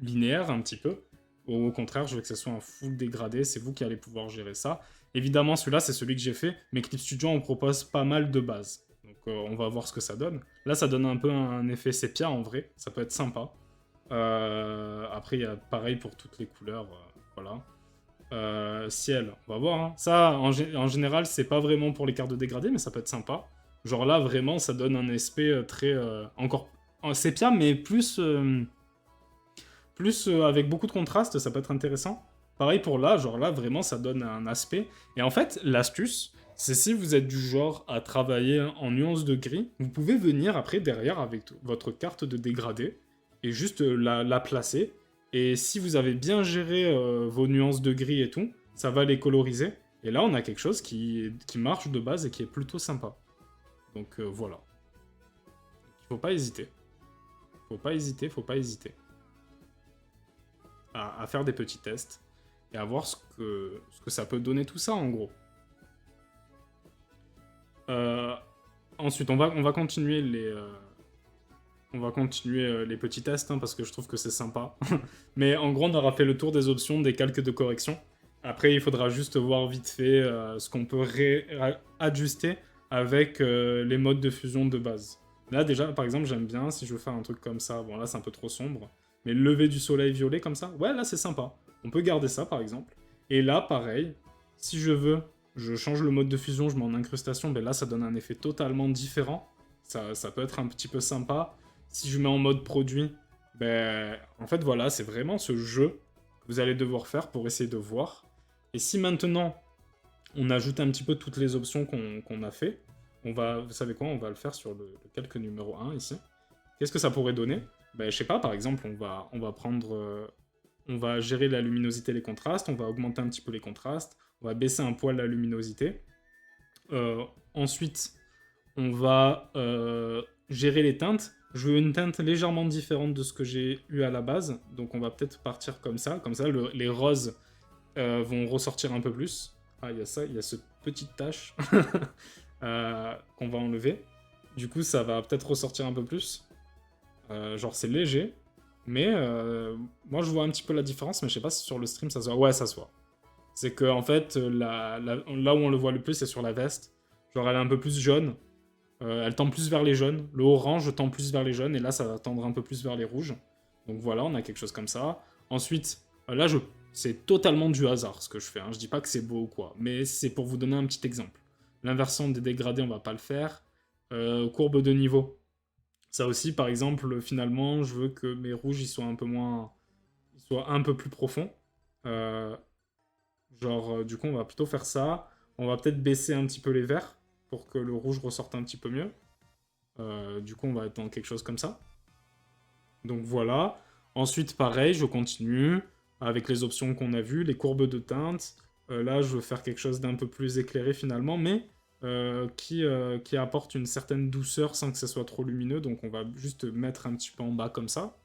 linéaire un petit peu. Ou au contraire, je veux que ce soit un full dégradé. C'est vous qui allez pouvoir gérer ça. Évidemment, celui-là, c'est celui que j'ai fait. Mais Clip Studio, on propose pas mal de bases. Donc, on va voir ce que ça donne. Là, ça donne un peu un effet sépia, en vrai. Ça peut être sympa. Après, il y a pareil pour toutes les couleurs. Voilà. Ciel, on va voir. Hein. Ça, en général, c'est pas vraiment pour les cartes de dégradé, mais ça peut être sympa. Genre là, vraiment, ça donne un aspect très... encore en sépia, mais plus avec beaucoup de contraste, ça peut être intéressant. Pareil pour là, genre là, vraiment, ça donne un aspect. Et en fait, l'astuce, c'est si vous êtes du genre à travailler en nuances de gris, vous pouvez venir après derrière avec votre carte de dégradé et juste la placer. Et si vous avez bien géré vos nuances de gris et tout, ça va les coloriser. Et là, on a quelque chose qui marche de base et qui est plutôt sympa. Donc voilà. Il faut pas hésiter. Faut pas hésiter, faut pas hésiter. À faire des petits tests et à voir ce que ça peut donner tout ça en gros. Ensuite, on va continuer les petits tests hein, parce que je trouve que c'est sympa. Mais en gros, on aura fait le tour des options des calques de correction. Après, il faudra juste voir vite fait ce qu'on peut ajuster avec les modes de fusion de base. Là, déjà, par exemple, j'aime bien si je veux faire un truc comme ça. Bon, là, c'est un peu trop sombre. Mais le lever du soleil violet comme ça, ouais, là, c'est sympa. On peut garder ça, par exemple. Et là, pareil, si je veux, je change le mode de fusion, je mets en incrustation, ben là, ça donne un effet totalement différent. Ça peut être un petit peu sympa. Si je mets en mode produit, ben, en fait, voilà, c'est vraiment ce jeu que vous allez devoir faire pour essayer de voir. Et si maintenant, on ajoute un petit peu toutes les options qu'on a fait, vous savez quoi, on va le faire sur le calque numéro 1 ici. Qu'est-ce que ça pourrait donner? Ben, je sais pas, par exemple, on va prendre... on va gérer la luminosité et les contrastes, on va augmenter un petit peu les contrastes, on va baisser un poil la luminosité. Ensuite, on va gérer les teintes. Je veux une teinte légèrement différente de ce que j'ai eu à la base, donc on va peut-être partir comme ça. Comme ça, les roses vont ressortir un peu plus. Ah, il y a ça, il y a cette petite tache qu'on va enlever. Du coup, ça va peut-être ressortir un peu plus. Genre, c'est léger. Mais moi, je vois un petit peu la différence, mais je sais pas si sur le stream ça se voit. Ouais, ça se voit. C'est que, en fait, là où on le voit le plus, c'est sur la veste. Genre, elle est un peu plus jaune. Elle tend plus vers les jaunes. Le orange tend plus vers les jaunes. Et là, ça va tendre un peu plus vers les rouges. Donc voilà, on a quelque chose comme ça. Ensuite, là, c'est totalement du hasard ce que je fais. Hein. Je dis pas que c'est beau ou quoi. Mais c'est pour vous donner un petit exemple. L'inversion des dégradés, on va pas le faire. Courbe de niveau. Ça aussi, par exemple, finalement, je veux que mes rouges ils soient un peu moins... Ils soient un peu plus profonds. Du coup, on va plutôt faire ça. On va peut-être baisser un petit peu les verts pour que le rouge ressorte un petit peu mieux. Du coup, on va être dans quelque chose comme ça. Donc voilà. Ensuite, pareil, je continue avec les options qu'on a vues, les courbes de teinte. Là, je veux faire quelque chose d'un peu plus éclairé finalement, mais qui apporte une certaine douceur sans que ce soit trop lumineux. Donc on va juste mettre un petit peu en bas comme ça.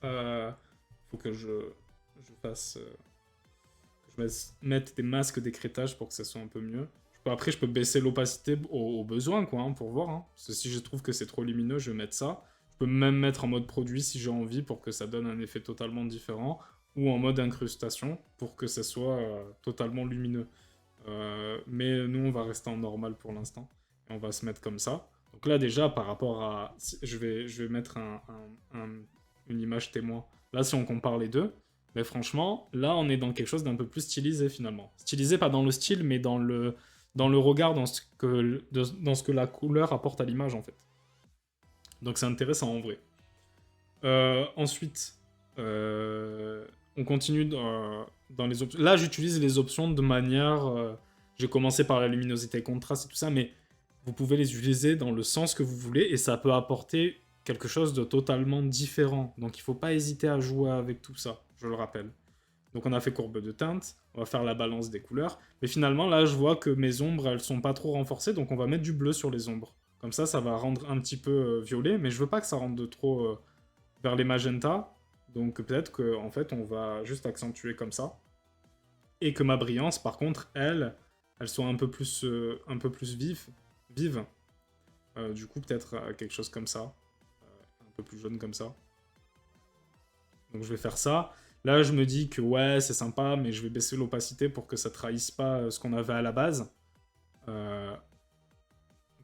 Faut que je fasse... Je vais mettre des masques d'écrêtage pour que ça soit un peu mieux. Après, je peux baisser l'opacité au besoin, quoi, hein, pour voir. Hein. Parce que si je trouve que c'est trop lumineux, je vais mettre ça. Je peux même mettre en mode produit si j'ai envie pour que ça donne un effet totalement différent. Ou en mode incrustation pour que ça soit totalement lumineux. Mais nous, on va rester en normal pour l'instant. Et on va se mettre comme ça. Donc là, déjà, par rapport à... Je vais mettre une image témoin. Là, si on compare les deux, mais franchement, là, on est dans quelque chose d'un peu plus stylisé, finalement. Stylisé, pas dans le style, mais dans le regard, dans ce que la couleur apporte à l'image, en fait. Donc c'est intéressant, en vrai. Ensuite, on continue dans les options. Là, j'utilise les options de manière... j'ai commencé par la luminosité et contraste et tout ça, mais vous pouvez les utiliser dans le sens que vous voulez, et ça peut apporter quelque chose de totalement différent. Donc il ne faut pas hésiter à jouer avec tout ça, je le rappelle. Donc on a fait courbe de teinte, on va faire la balance des couleurs, mais finalement là je vois que mes ombres elles sont pas trop renforcées, donc on va mettre du bleu sur les ombres. Comme ça va rendre un petit peu violet, mais je veux pas que ça rentre de trop vers les magentas, donc peut-être qu'en fait on va juste accentuer comme ça. Et que ma brillance par contre, elle soit un peu plus vive. Du coup peut-être quelque chose comme ça, un peu plus jaune comme ça. Donc je vais faire ça. Là, je me dis que ouais, c'est sympa, mais je vais baisser l'opacité pour que ça trahisse pas ce qu'on avait à la base.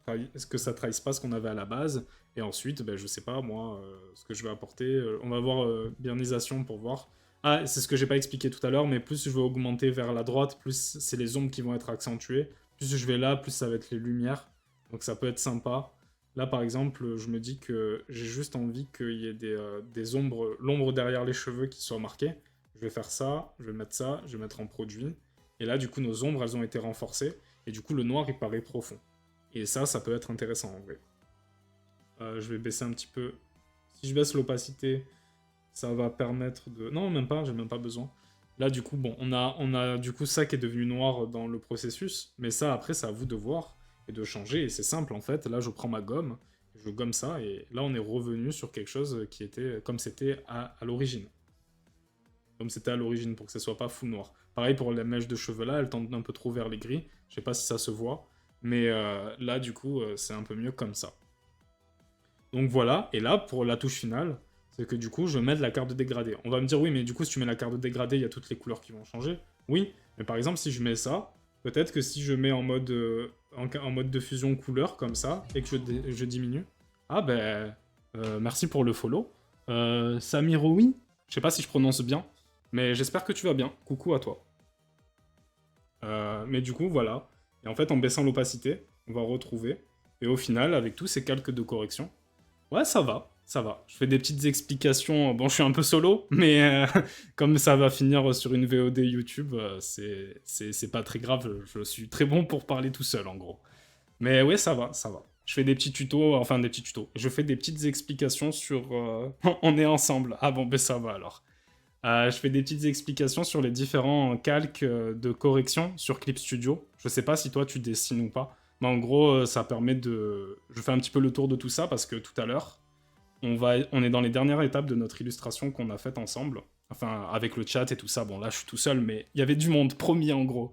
Est-ce que ça trahisse pas ce qu'on avait à la base? Et ensuite, ben, je sais pas, moi, ce que je vais apporter. On va voir bionisation pour voir. Ah, c'est ce que j'ai pas expliqué tout à l'heure, mais plus je vais augmenter vers la droite, plus c'est les ombres qui vont être accentuées. Plus je vais là, plus ça va être les lumières. Donc ça peut être sympa. Là, par exemple, je me dis que j'ai juste envie qu'il y ait des ombres, l'ombre derrière les cheveux qui soit marquée. Je vais faire ça, je vais mettre ça, je vais mettre en produit. Et là, du coup, nos ombres, elles ont été renforcées. Et du coup, le noir, il paraît profond. Et ça peut être intéressant, en vrai. Je vais baisser un petit peu. Si je baisse l'opacité, ça va permettre de... Non, même pas, j'ai même pas besoin. Là, du coup, bon, on a du coup ça qui est devenu noir dans le processus. Mais ça, après, c'est à vous de voir et de changer. Et c'est simple, en fait. Là, je prends ma gomme, je gomme ça, et là, on est revenu sur quelque chose qui était comme c'était à l'origine. Comme c'était à l'origine, pour que ça soit pas full noir. Pareil pour les mèches de cheveux là, elles tendent un peu trop vers les gris. Je sais pas si ça se voit. Mais là, du coup, c'est un peu mieux comme ça. Donc voilà, et là, pour la touche finale, c'est que du coup, je mets de la carte de dégradé. On va me dire, oui, mais du coup, si tu mets la carte de dégradé, il y a toutes les couleurs qui vont changer. Oui, mais par exemple, si je mets ça, peut-être que si je mets en mode de fusion couleur, comme ça, et que je diminue... Ah ben, merci pour le follow. Samiroui, je sais pas si je prononce bien, mais j'espère que tu vas bien. Coucou à toi. Mais du coup, voilà. Et en fait, en baissant l'opacité, on va retrouver. Et au final, avec tous ces calques de correction, ouais, ça va, ça va. Je fais des petites explications. Bon, je suis un peu solo, mais comme ça va finir sur une VOD YouTube, c'est pas très grave. Je suis très bon pour parler tout seul, en gros. Mais ouais, ça va, ça va. Je fais des petits tutos, enfin des petits tutos. Je fais des petites explications sur... On est ensemble. Ah bon, ben ça va alors. Je fais des petites explications sur les différents calques de correction sur Clip Studio. Je sais pas si toi tu dessines ou pas, mais en gros ça permet de... Je fais un petit peu le tour de tout ça parce que tout à l'heure, on est dans les dernières étapes de notre illustration qu'on a faite ensemble. Enfin, avec le chat et tout ça. Bon, là je suis tout seul, mais il y avait du monde, promis en gros.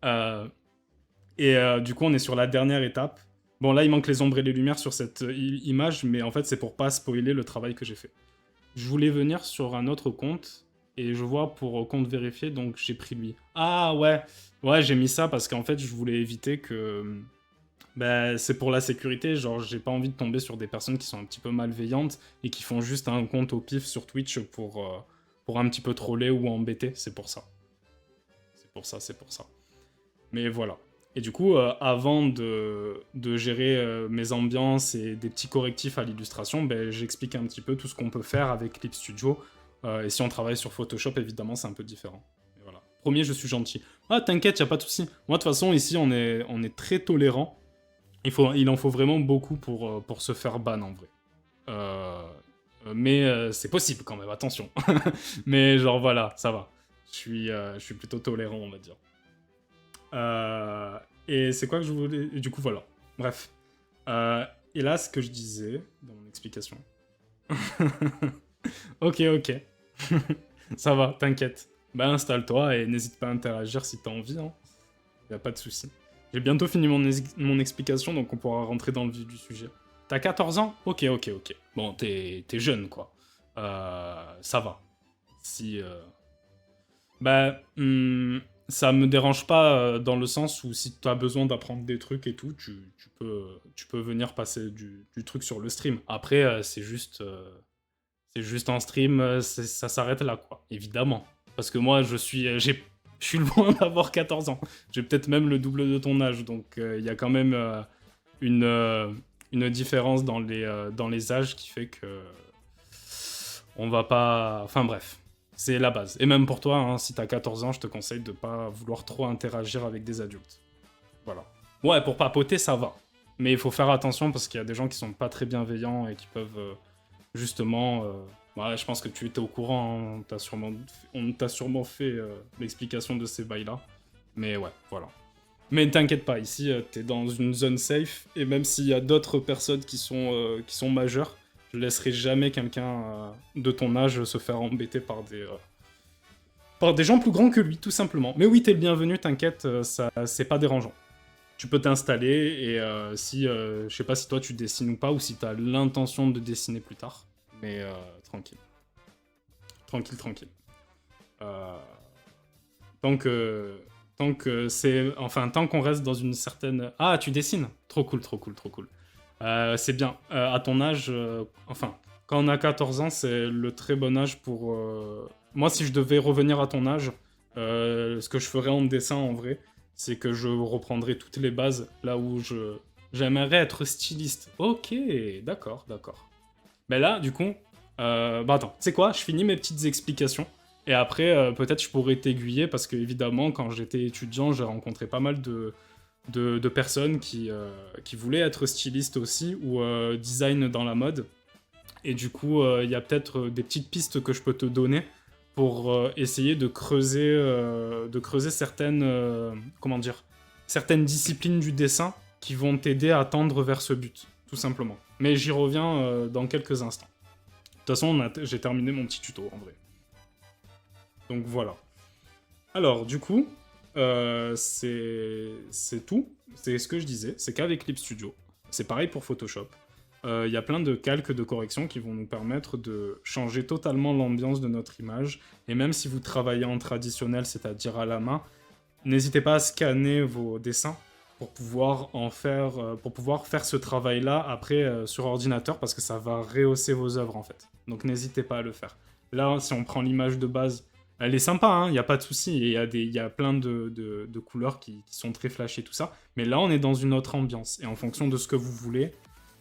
Du coup, on est sur la dernière étape. Bon, là il manque les ombres et les lumières sur cette image, mais en fait c'est pour pas spoiler le travail que j'ai fait. Je voulais venir sur un autre compte, et je vois pour compte vérifié, donc j'ai pris lui. Ah ouais, ouais, j'ai mis ça parce qu'en fait, je voulais éviter que... Ben, c'est pour la sécurité, genre j'ai pas envie de tomber sur des personnes qui sont un petit peu malveillantes et qui font juste un compte au pif sur Twitch pour un petit peu troller ou embêter, c'est pour ça. C'est pour ça. Mais voilà. Et du coup, avant de gérer mes ambiances et des petits correctifs à l'illustration, ben, j'explique un petit peu tout ce qu'on peut faire avec Clip Studio. Et si on travaille sur Photoshop, évidemment, c'est un peu différent. Mais voilà. Premier, je suis gentil. Ah, t'inquiète, y a pas de souci. Moi, de toute façon, ici, on est très tolérant. Il en faut vraiment beaucoup pour se faire ban, en vrai. Mais c'est possible, quand même, attention. Mais genre, voilà, ça va. Je suis plutôt tolérant, on va dire. Et c'est quoi que je voulais... Et du coup, voilà. Bref. Et là, ce que je disais dans mon explication... Ok. Ça va, t'inquiète. Bah installe-toi et n'hésite pas à interagir si t'as envie, hein. Y a pas de souci. J'ai bientôt fini mon explication, donc on pourra rentrer dans le vif du sujet. T'as 14 ans? Ok, ok, ok. Bon, t'es jeune, quoi. Ça va. Si... Bah, ça me dérange pas dans le sens où si t'as besoin d'apprendre des trucs et tout, tu peux venir passer du truc sur le stream. Après, c'est juste en stream, ça s'arrête là, quoi. Évidemment. Parce que moi, je suis loin d'avoir 14 ans. J'ai peut-être même le double de ton âge, donc il y a quand même une, euh, une différence dans les âges qui fait que on va pas... Enfin bref, c'est la base. Et même pour toi, hein, si t'as 14 ans, je te conseille de pas vouloir trop interagir avec des adultes. Voilà. Ouais, pour papoter, ça va. Mais il faut faire attention parce qu'il y a des gens qui sont pas très bienveillants et qui peuvent justement... ouais, je pense que tu étais au courant, hein, on t'a sûrement fait l'explication de ces bails-là. Mais ouais, voilà. Mais t'inquiète pas, ici, t'es dans une zone safe, et même s'il y a d'autres personnes qui sont majeures, je laisserai jamais quelqu'un de ton âge se faire embêter par des gens plus grands que lui, tout simplement. Mais oui, t'es le bienvenu, t'inquiète, ça, c'est pas dérangeant. Tu peux t'installer, et si, je sais pas si toi tu dessines ou pas, ou si t'as l'intention de dessiner plus tard, mais tranquille. Tranquille, tranquille. Euh, Tant que, tant que c'est, enfin, tant qu'on reste dans une certaine... Ah, tu dessines? Trop cool, trop cool, trop cool. C'est bien. À ton âge, enfin, quand on a 14 ans, c'est le très bon âge pour... Moi, si je devais revenir à ton âge, ce que je ferais en dessin, en vrai, c'est que je reprendrais toutes les bases là où j'aimerais être styliste. Ok, d'accord, d'accord. Mais là, du coup, bah attends, tu sais quoi? Je finis mes petites explications. Et après, peut-être je pourrais t'aiguiller parce que, évidemment, quand j'étais étudiant, j'ai rencontré pas mal de personnes qui voulaient être stylistes aussi ou design dans la mode. Et du coup, il y a peut-être des petites pistes que je peux te donner pour essayer de creuser certaines, comment dire, certaines disciplines du dessin qui vont t'aider à tendre vers ce but, tout simplement. Mais j'y reviens dans quelques instants. De toute façon, j'ai terminé mon petit tuto en vrai. Donc voilà. Alors, du coup, c'est tout. C'est ce que je disais. C'est qu'avec Clip Studio, c'est pareil pour Photoshop. Il y a plein de calques de correction qui vont nous permettre de changer totalement l'ambiance de notre image. Et même si vous travaillez en traditionnel, c'est-à-dire à la main, n'hésitez pas à scanner vos dessins pour pouvoir faire ce travail-là après sur ordinateur parce que ça va rehausser vos œuvres en fait. Donc n'hésitez pas à le faire. Là, si on prend l'image de base, elle est sympa, hein, il n'y a pas de souci. Et il y a plein de couleurs qui sont très flashy et tout ça. Mais là, on est dans une autre ambiance. Et en fonction de ce que vous voulez,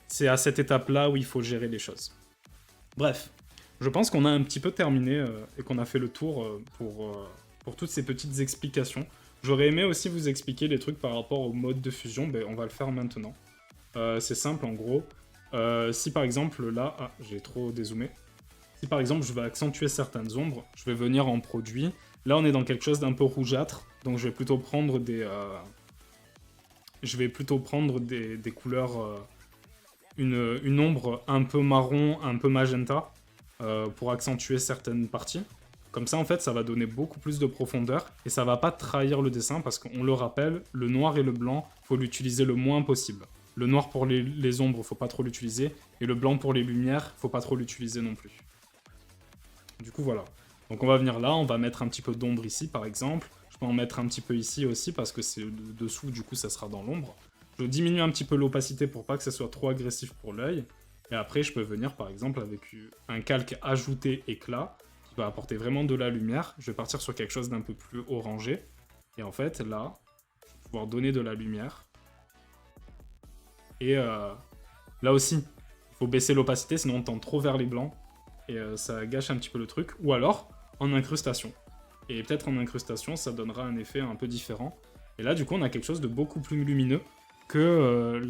c'est à cette étape-là où il faut gérer les choses. Bref, je pense qu'on a un petit peu terminé et qu'on a fait le tour pour toutes ces petites explications. J'aurais aimé aussi vous expliquer des trucs par rapport au mode de fusion, ben, on va le faire maintenant. C'est simple en gros. Si par exemple là, ah j'ai trop dézoomé. Si par exemple je veux accentuer certaines ombres, je vais venir en produit. Là on est dans quelque chose d'un peu rougeâtre, donc je vais plutôt prendre des couleurs, une ombre un peu marron, un peu magenta, pour accentuer certaines parties. Comme ça, en fait, ça va donner beaucoup plus de profondeur et ça va pas trahir le dessin parce qu'on le rappelle, le noir et le blanc, faut l'utiliser le moins possible. Le noir pour les ombres, faut pas trop l'utiliser et le blanc pour les lumières, faut pas trop l'utiliser non plus. Du coup, voilà. Donc on va venir là, on va mettre un petit peu d'ombre ici, par exemple. Je peux en mettre un petit peu ici aussi parce que c'est dessous, du coup, ça sera dans l'ombre. Je diminue un petit peu l'opacité pour pas que ça soit trop agressif pour l'œil. Et après, je peux venir, par exemple, avec un calque ajouté éclat qui va apporter vraiment de la lumière. Je vais partir sur quelque chose d'un peu plus orangé. Et en fait, là, je vais pouvoir donner de la lumière. Et là aussi, il faut baisser l'opacité, sinon on tend trop vers les blancs. Et ça gâche un petit peu le truc. Ou alors, en incrustation. Et peut-être en incrustation, ça donnera un effet un peu différent. Et là, du coup, on a quelque chose de beaucoup plus lumineux que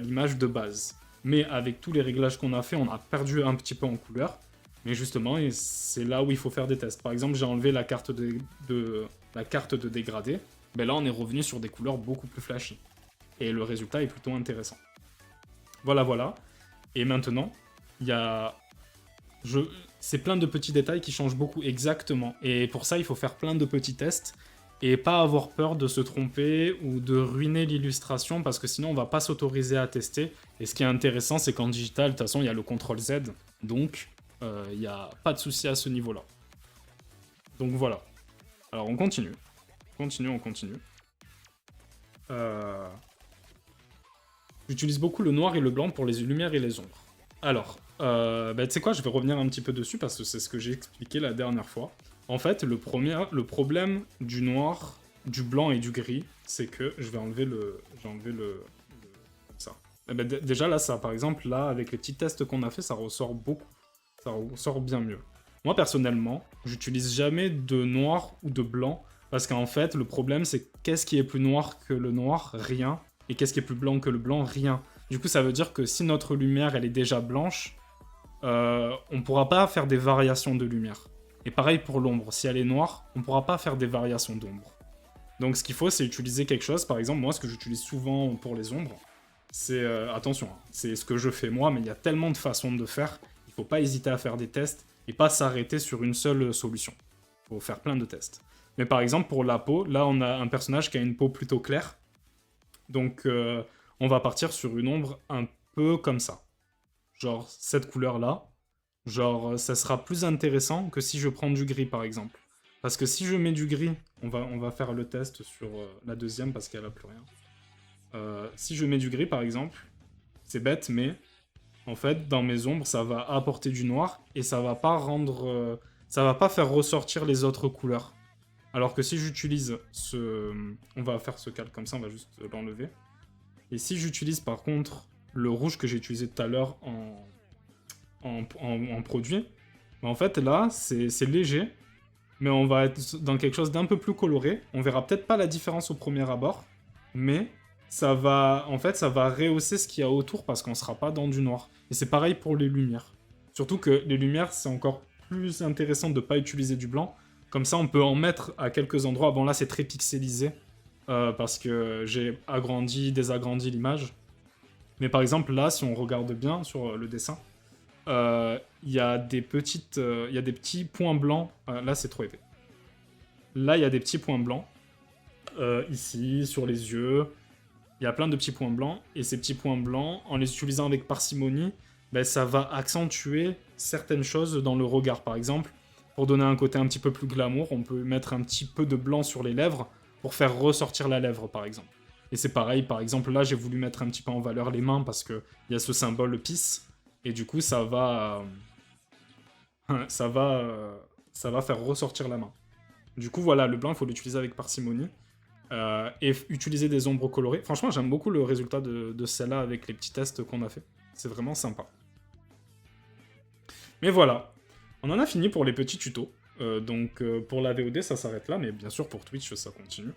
l'image de base. Mais avec tous les réglages qu'on a fait, on a perdu un petit peu en couleur. Mais justement, c'est là où il faut faire des tests. Par exemple, j'ai enlevé la carte la carte de dégradé. Ben là, on est revenu sur des couleurs beaucoup plus flashy. Et le résultat est plutôt intéressant. Voilà, voilà. Et maintenant, il y a C'est plein de petits détails qui changent beaucoup, exactement. Et pour ça, il faut faire plein de petits tests et pas avoir peur de se tromper ou de ruiner l'illustration parce que sinon on va pas s'autoriser à tester. Et ce qui est intéressant, c'est qu'en digital, de toute façon, il y a le CTRL Z, donc il n'y a pas de souci à ce niveau-là. Donc voilà. Alors on continue. On continue. J'utilise beaucoup le noir et le blanc pour les lumières et les ombres. Alors, tu sais quoi, je vais revenir un petit peu dessus parce que c'est ce que j'ai expliqué la dernière fois. En fait, le problème du noir, du blanc et du gris, c'est que je vais enlever le comme ça. Déjà là, ça, par exemple, là, avec les petits tests qu'on a fait, ça ressort beaucoup. Ça ressort bien mieux. Moi, personnellement, j'utilise jamais de noir ou de blanc parce qu'en fait, le problème, c'est qu'est-ce qui est plus noir que le noir? Rien. Et qu'est-ce qui est plus blanc que le blanc? Rien. Du coup, ça veut dire que si notre lumière, elle est déjà blanche, on pourra pas faire des variations de lumière. Et pareil pour l'ombre. Si elle est noire, on pourra pas faire des variations d'ombre. Donc ce qu'il faut, c'est utiliser quelque chose. Par exemple, moi, ce que j'utilise souvent pour les ombres, c'est... attention, hein, c'est ce que je fais moi, mais il y a tellement de façons de faire. Il faut pas hésiter à faire des tests et pas s'arrêter sur une seule solution. Il faut faire plein de tests. Mais par exemple, pour la peau, là, on a un personnage qui a une peau plutôt claire. Donc, on va partir sur une ombre un peu comme ça. Genre, cette couleur-là. Genre, ça sera plus intéressant que si je prends du gris, par exemple. Parce que si je mets du gris, on va faire le test sur la deuxième parce qu'elle a plus rien. Si je mets du gris, par exemple, c'est bête, mais en fait, dans mes ombres, ça va apporter du noir et ça va pas rendre... ça va pas faire ressortir les autres couleurs. Alors que si j'utilise ce... On va faire ce calque comme ça, on va juste l'enlever. Et si j'utilise par contre le rouge que j'ai utilisé tout à l'heure en produit, bah en fait là, c'est léger, mais on va être dans quelque chose d'un peu plus coloré. On verra peut-être pas la différence au premier abord, mais ça va, en fait, ça va rehausser ce qu'il y a autour parce qu'on sera pas dans du noir. Et c'est pareil pour les lumières. Surtout que les lumières, c'est encore plus intéressant de pas utiliser du blanc. Comme ça, on peut en mettre à quelques endroits. Bon, là, c'est très pixelisé parce que j'ai agrandi, désagrandi l'image. Mais par exemple, là, si on regarde bien sur le dessin, il y a des petits points blancs. Là, c'est trop épais. Là, il y a des petits points blancs. Ici, sur les yeux. Il y a plein de petits points blancs. Et ces petits points blancs, en les utilisant avec parcimonie, ben, ça va accentuer certaines choses dans le regard. Par exemple, pour donner un côté un petit peu plus glamour, on peut mettre un petit peu de blanc sur les lèvres pour faire ressortir la lèvre, par exemple. Et c'est pareil, par exemple, là, j'ai voulu mettre un petit peu en valeur les mains parce qu'il y a ce symbole peace. Et du coup, ça va faire ressortir la main. Du coup, voilà, le blanc, il faut l'utiliser avec parcimonie. Et utiliser des ombres colorées. Franchement, j'aime beaucoup le résultat de celle-là avec les petits tests qu'on a fait. C'est vraiment sympa. Mais voilà, on en a fini pour les petits tutos. Donc pour la VOD, ça s'arrête là, mais bien sûr pour Twitch, ça continue.